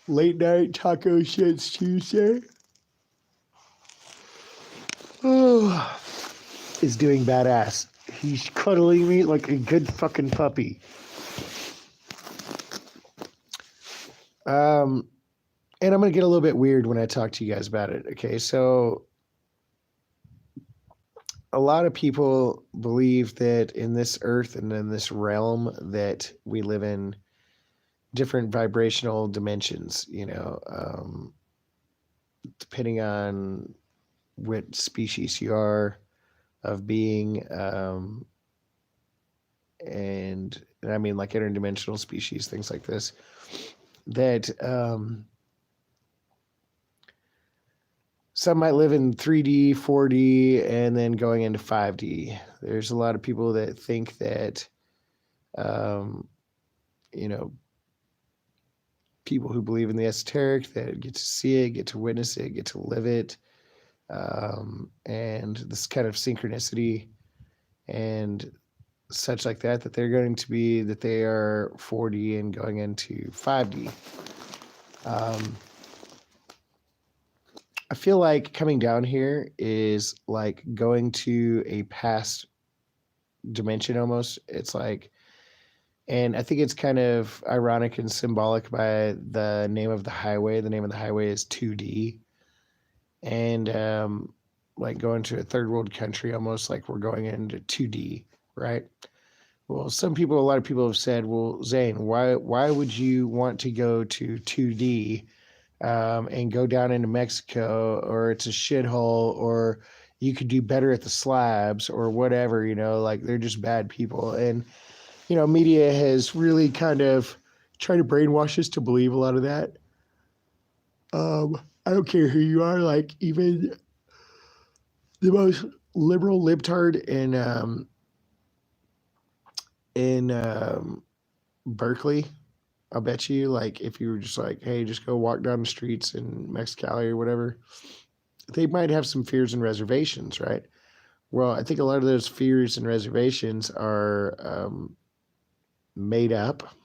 late night taco shits Tuesday is doing badass. He's cuddling me like a good fucking puppy. And I'm going to get a little bit weird when I talk to you guys about it. Okay, so a lot of people believe that in this earth and in this realm that we live in different vibrational dimensions, depending on what species you are of being, and I mean like interdimensional species, things like this, that some might live in 3D, 4D, and then going into 5D. There's a lot of people that think that, people who believe in the esoteric, that get to see it, get to witness it, get to live it, and this kind of synchronicity and such like that they're going to be, that they are 4D and going into 5D. I feel like coming down here is like going to a past dimension almost. It's like, and I think it's kind of ironic and symbolic by the name of the highway. The name of the highway is 2D. And like going to a third world country, almost like we're going into 2D, right? Well, a lot of people have said, well, Zane, why would you want to go to 2D and go down into Mexico, or it's a shithole, or you could do better at the slabs, or whatever, like they're just bad people. And, media has really kind of tried to brainwash us to believe a lot of that. I don't care who you are, like even the most liberal libtard in Berkeley, I'll bet you, like, if you were just like, hey, just go walk down the streets in Mexicali or whatever, they might have some fears and reservations, right? Well, I think a lot of those fears and reservations are made up.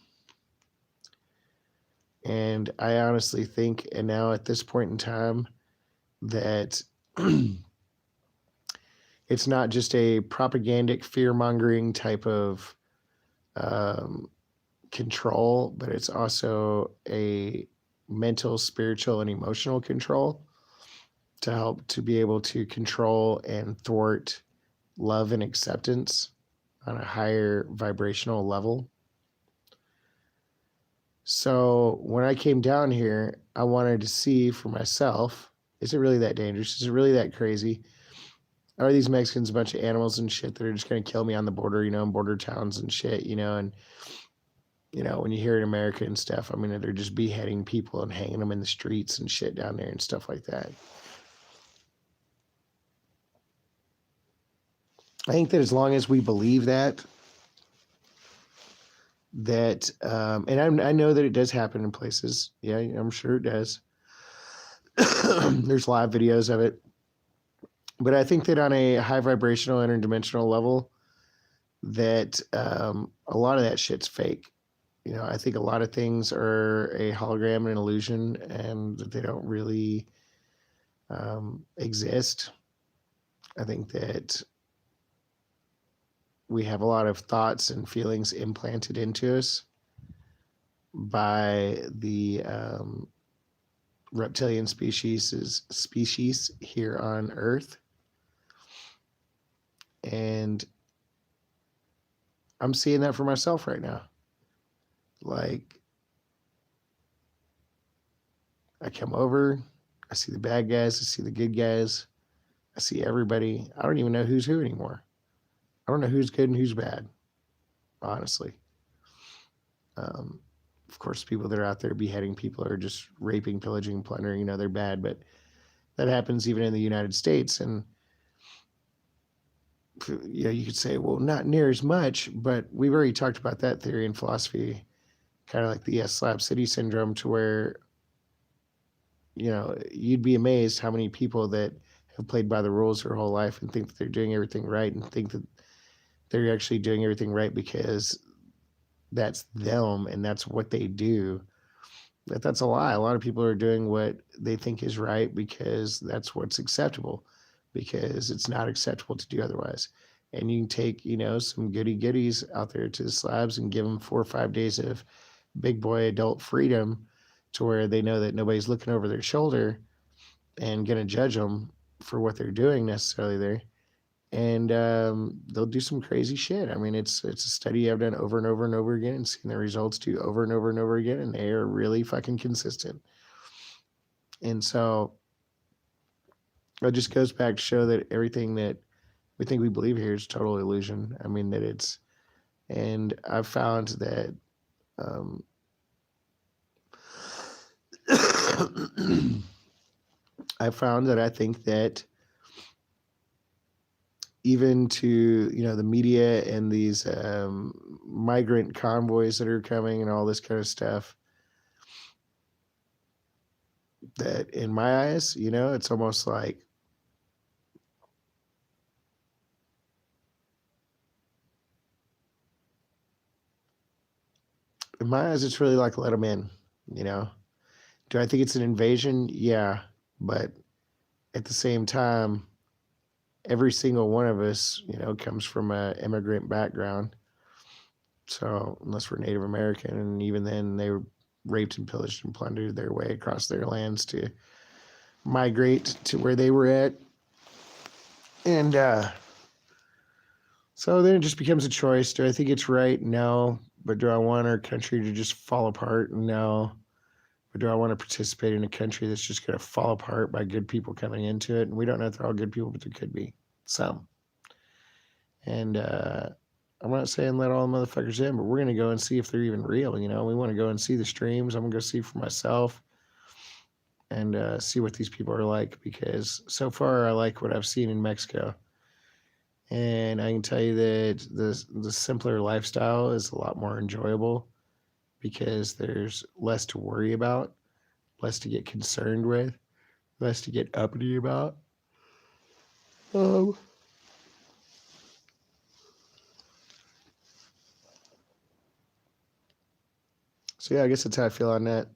And I honestly think, and now at this point in time, that it's not just a propagandic fear-mongering type of control, but it's also a mental, spiritual, and emotional control to help to be able to control and thwart love and acceptance on a higher vibrational level. So when I came down here, I wanted to see for myself, is it really that dangerous? Is it really that crazy? Are these Mexicans a bunch of animals and shit that are just going to kill me on the border, in border towns and shit, and, when you hear in America and stuff, I mean, they're just beheading people and hanging them in the streets and shit down there and stuff like that. I think that as long as we believe that, and I know that it does happen in places. Yeah, I'm sure it does. There's live videos of it. But I think that on a high vibrational interdimensional level, that a lot of that shit's fake. I think a lot of things are a hologram and an illusion, and that they don't really exist. I think that we have a lot of thoughts and feelings implanted into us by the reptilian species here on Earth. And I'm seeing that for myself right now. Like, I come over, I see the bad guys, I see the good guys, I see everybody. I don't even know who's who anymore. I don't know who's good and who's bad, honestly. Of course, people that are out there beheading people or just raping, pillaging, plundering, they're bad, but that happens even in the United States. And you could say, well, not near as much, but we've already talked about that theory in philosophy, kind of like the Slab City syndrome, to where, you'd be amazed how many people that have played by the rules their whole life and think that they're doing everything right and think that they're actually doing everything right because that's them and that's what they do. That's a lie. A lot of people are doing what they think is right because that's what's acceptable, because it's not acceptable to do otherwise. And you can take, some goody goodies out there to the slabs and give them 4 or 5 days of big boy adult freedom to where they know that nobody's looking over their shoulder and going to judge them for what they're doing necessarily there. And they'll do some crazy shit. I mean, it's a study I've done over and over and over again and seen the results do over and over and over again, and they are really fucking consistent. And so it just goes back to show that everything that we think we believe here is total illusion. I mean, that it's, and I've found that I think that even to, the media and these migrant convoys that are coming and all this kind of stuff, that in my eyes, it's almost like, in my eyes, it's really like, let them in, Do I think it's an invasion? Yeah. But at the same time, every single one of us, comes from an immigrant background. So unless we're Native American, and even then they were raped and pillaged and plundered their way across their lands to migrate to where they were at. And so then it just becomes a choice. Do I think it's right? No. But do I want our country to just fall apart? No. Or do I want to participate in a country that's just going to fall apart by good people coming into it? And we don't know if they're all good people, but there could be some. And I'm not saying let all the motherfuckers in, but we're going to go and see if they're even real. You know, we want to go and see the streams. I'm going to go see for myself and see what these people are like, because so far I like what I've seen in Mexico. And I can tell you that the simpler lifestyle is a lot more enjoyable because there's less to worry about, less to get concerned with, less to get uppity about. Um, so yeah, I guess that's how I feel on that.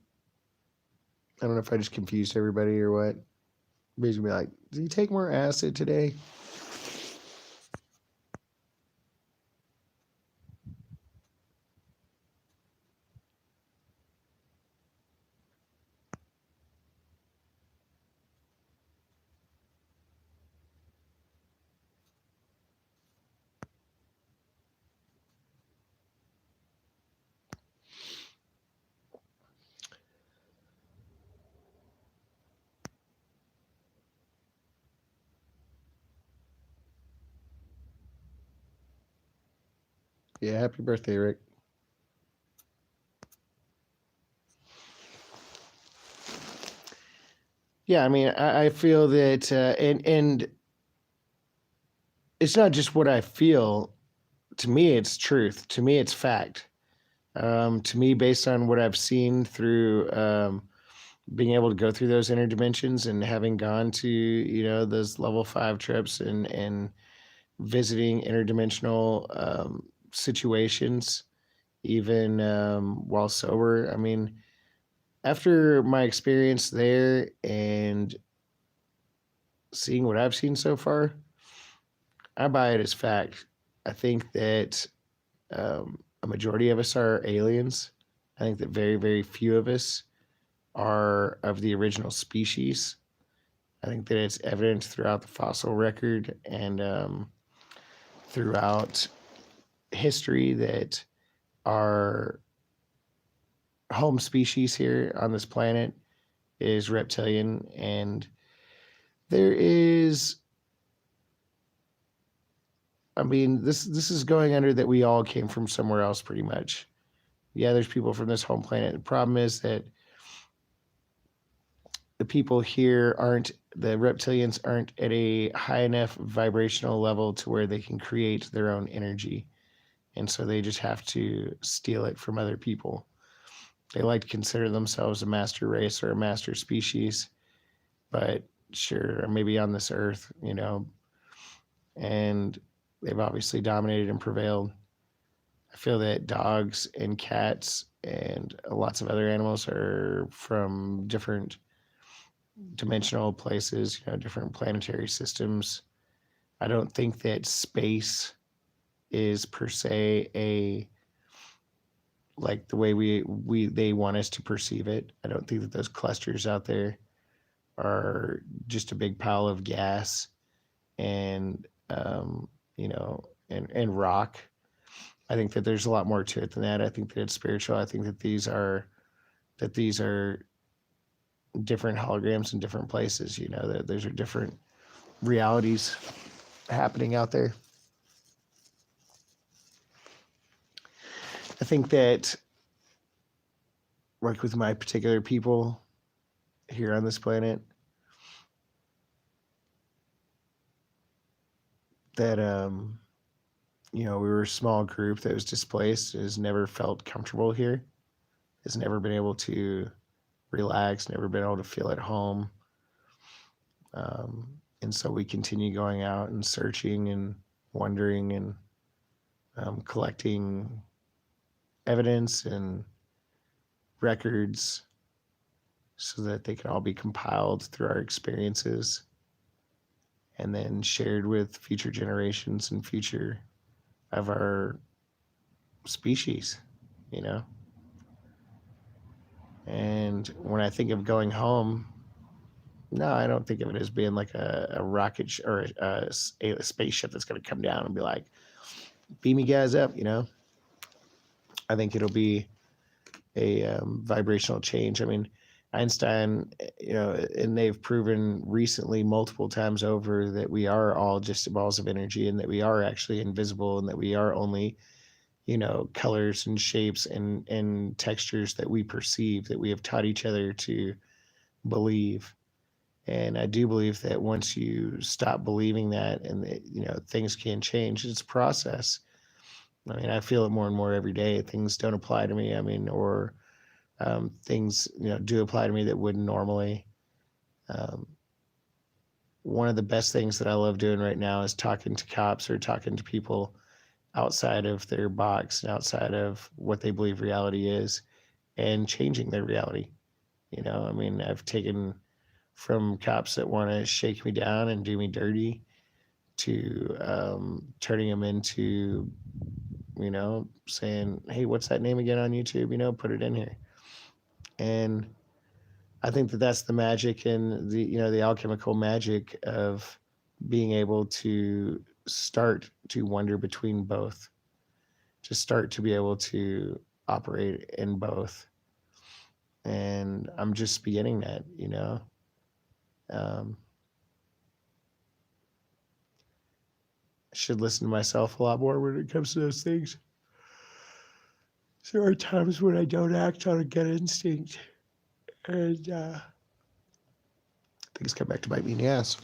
I don't know if I just confused everybody or what. Everybody's gonna be like, did you take more acid today? Yeah, happy birthday, Rick. Yeah, I mean, I feel that, and it's not just what I feel. To me, it's truth. To me, it's fact. To me, based on what I've seen through being able to go through those interdimensions and having gone to, you know, those level 5 trips and visiting interdimensional situations, even while sober. I mean, after my experience there and seeing what I've seen so far, I buy it as fact. I think that a majority of us are aliens. I think that very, very few of us are of the original species. I think that it's evident throughout the fossil record and throughout history that our home species here on this planet is reptilian, and there is, I mean, this is going under that we all came from somewhere else pretty much. Yeah, there's people from this home planet. The problem is that the people here aren't, the reptilians aren't at a high enough vibrational level to where they can create their own energy. And so they just have to steal it from other people. They like to consider themselves a master race or a master species, but sure, maybe on this earth, you know, and they've obviously dominated and prevailed. I feel that dogs and cats and lots of other animals are from different dimensional places, you know, different planetary systems. I don't think that space is per se a, like the way we they want us to perceive it. I don't think that those clusters out there are just a big pile of gas and you know, and rock. I think that there's a lot more to it than that. I think that it's spiritual. I think that these are different holograms in different places. You know, that those are different realities happening out there. I think that, like with my particular people here on this planet, that you know, we were a small group that was displaced, has never felt comfortable here, has never been able to relax, never been able to feel at home. And so we continue going out and searching and wondering and collecting evidence and records so that they can all be compiled through our experiences and then shared with future generations and future of our species, you know. And when I think of going home, no, I don't think of it as being like a rocket or a spaceship that's going to come down and be like, beam you guys up, you know. I think it'll be a vibrational change. I mean, Einstein, and they've proven recently multiple times over that we are all just balls of energy and that we are actually invisible and that we are only, colors and shapes and textures that we perceive, that we have taught each other to believe. And I do believe that once you stop believing that and that, things can change, it's a process. I mean, I feel it more and more every day. Things don't apply to me. I mean, or things, do apply to me that wouldn't normally. Um, One of the best things that I love doing right now is talking to cops or talking to people outside of their box and outside of what they believe reality is and changing their reality. I mean, I've taken from cops that want to shake me down and do me dirty to turning them into, saying, hey, what's that name again on YouTube? Put it in here. And I think that that's the magic and the alchemical magic of being able to start to wonder between both, to start to be able to operate in both. And I'm just beginning that. Um, I should listen to myself a lot more when it comes to those things. There are times when I don't act on a gut instinct, and things come back to bite me in the ass.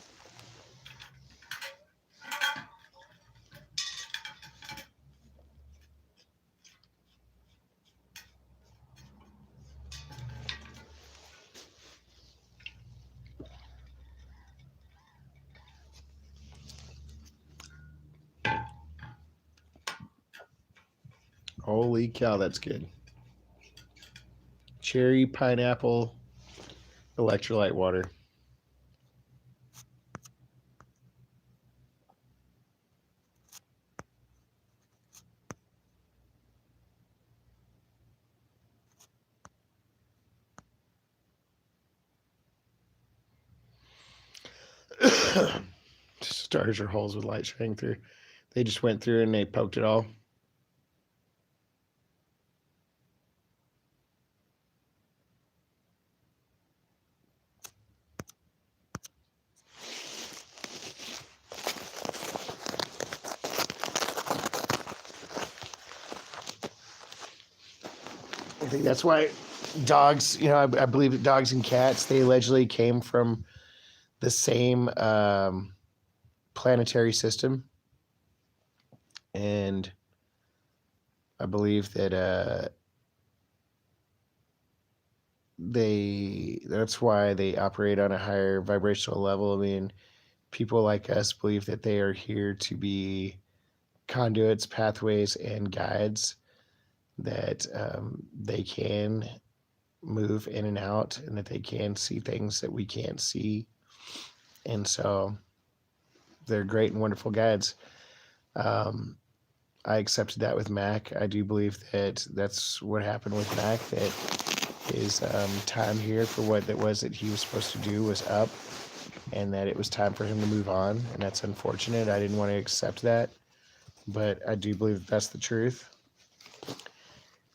Holy cow, that's good. Cherry, pineapple, electrolyte water. Stars are holes with light shining through. They just went through and they poked it all. I think that's why dogs, I believe that dogs and cats, they allegedly came from the same planetary system. And I believe that that's why they operate on a higher vibrational level. I mean, people like us believe that they are here to be conduits, pathways, and guides, that they can move in and out and that they can see things that we can't see. And so they're great and wonderful guides. I accepted that with Mac. I do believe that that's what happened with Mac, that his time here for what it was that he was supposed to do was up, and that it was time for him to move on. And that's unfortunate. I didn't want to accept that, but I do believe that that's the truth.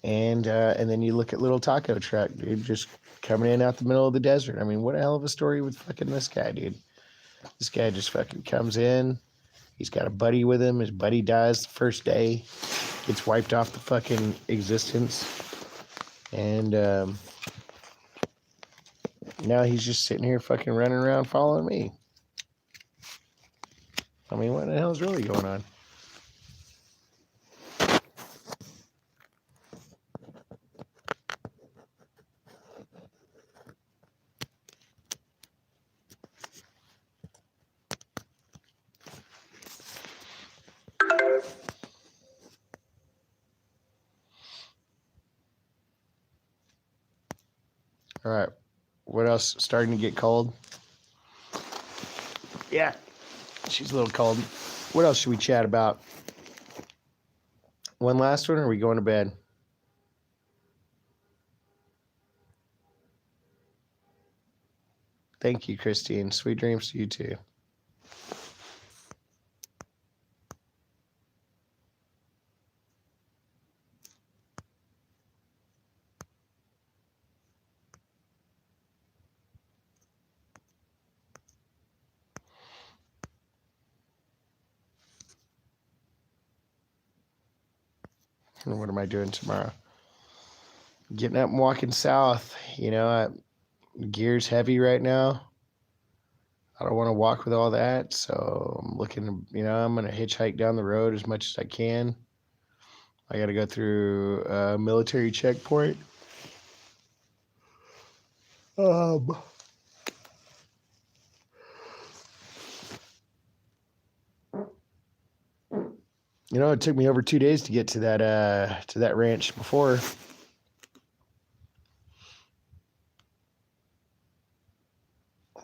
And then you look at little taco truck, dude, just coming in out the middle of the desert. I mean, what a hell of a story with fucking this guy, dude. This guy just fucking comes in. He's got a buddy with him. His buddy dies the first day, gets wiped off the fucking existence. And now he's just sitting here fucking running around following me. I mean, what the hell is really going on? All right. What else? Starting to get cold? Yeah. She's a little cold. What else should we chat about? One last one, or are we going to bed? Thank you, Christine. Sweet dreams to you too. And what am I doing tomorrow? Getting up and walking south. Gear's heavy right now. I don't want to walk with all that, so I'm looking. I'm gonna hitchhike down the road as much as I can. I got to go through a military checkpoint. It took me over 2 days to get to that ranch before.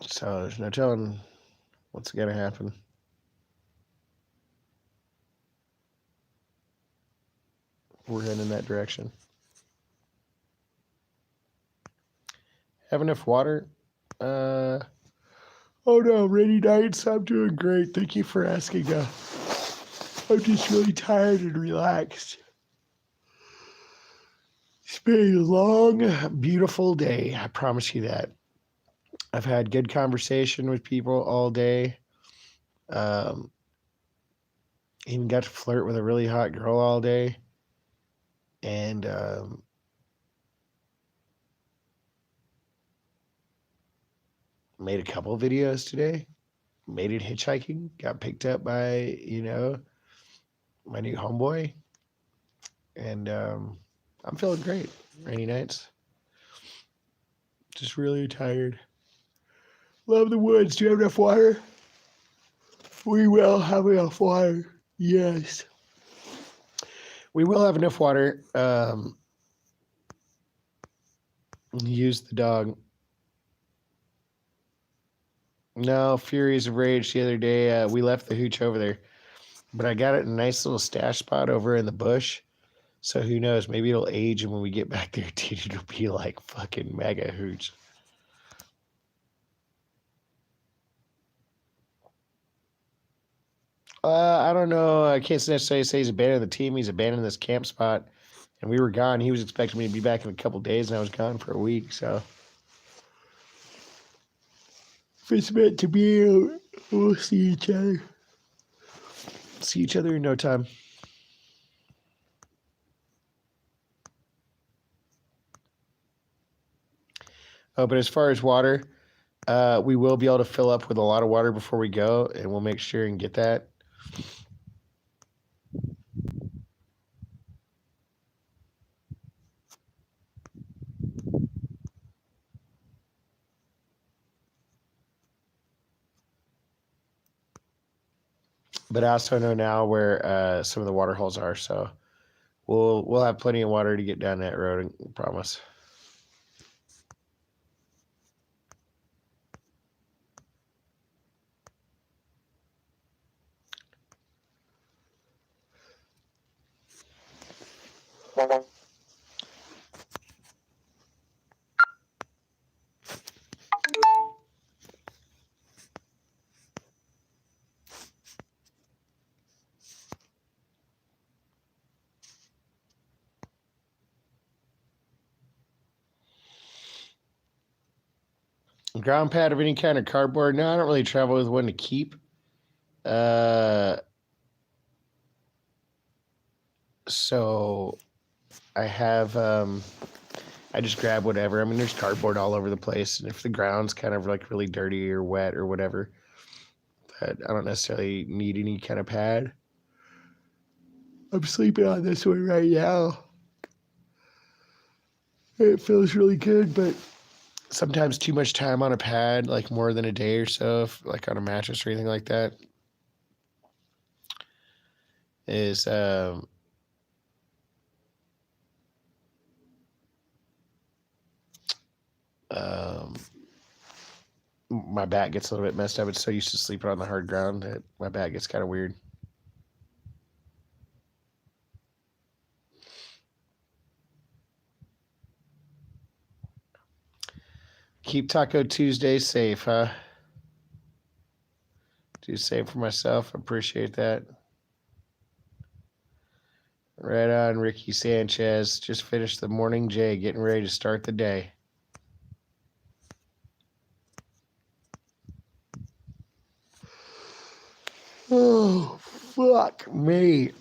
So there's no telling what's gonna happen. We're heading in that direction. Have enough water? Oh no, rainy nights. I'm doing great. Thank you for asking. I'm just really tired and relaxed. It's been a long, beautiful day. I promise you that. I've had good conversation with people all day. Even got to flirt with a really hot girl all day. And made a couple videos today. Made it hitchhiking. Got picked up by, my new homeboy. And I'm feeling great. Rainy nights. Just really tired. Love the woods. Do you have enough water? We will have enough water. Yes. We will have enough water. Use the dog. No, Furies of Rage the other day. We left the hooch over there. But I got it in a nice little stash spot over in the bush. So who knows? Maybe it'll age, and when we get back there, dude, it'll be like fucking mega hooch. I don't know. I can't necessarily say he's abandoned the team. He's abandoned this camp spot. And we were gone. He was expecting me to be back in a couple days, and I was gone for a week. So if it's meant to be, we'll see each other. See each other in no time. Oh, but as far as water, we will be able to fill up with a lot of water before we go, and we'll make sure and get that. But I also know now where some of the water holes are, so we'll have plenty of water to get down that road, I promise. Ground pad of any kind of cardboard? No, I don't really travel with one to keep. So I have I just grab whatever. I mean, there's cardboard all over the place, and if the ground's kind of like really dirty or wet or whatever, I don't necessarily need any kind of pad. I'm sleeping on this one right now. It feels really good, but sometimes too much time on a pad, like more than a day or so, if, like on a mattress or anything like that, is my back gets a little bit messed up. It's so used to sleeping on the hard ground that my back gets kind of weird. Keep Taco Tuesday safe, huh? Do same for myself. Appreciate that. Right on, Ricky Sanchez. Just finished the morning J, getting ready to start the day. Oh, fuck me.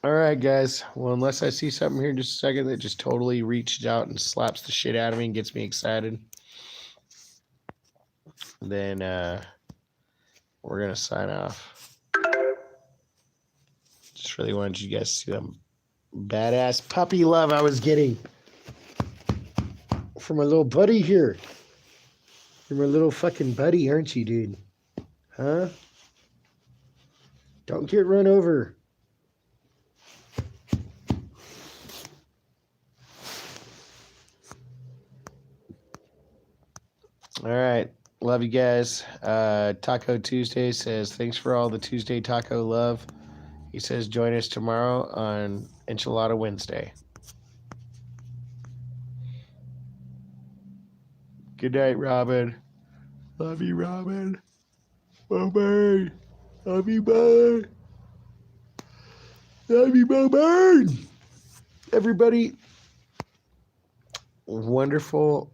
All right, guys. Well, unless I see something here in just a second that just totally reaches out and slaps the shit out of me and gets me excited, then we're going to sign off. Just really wanted you guys to see them badass puppy love I was getting from my little buddy here. You're my little fucking buddy, aren't you, dude? Huh? Don't get run over. All right. Love you guys. Taco Tuesday says, thanks for all the Tuesday taco love. He says, join us tomorrow on Enchilada Wednesday. Good night, Robin. Love you, Robin. Bye-bye. Love you, bye. Love you, bye-bye. Everybody, wonderful,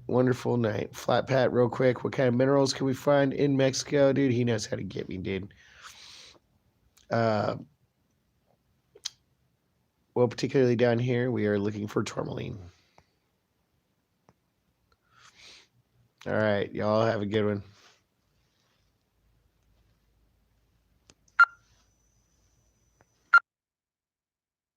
wonderful night. Flat Pat, real quick. What kind of minerals can we find in Mexico? Dude, he knows how to get me, dude. Well, particularly down here, we are looking for tourmaline. All right, y'all have a good one.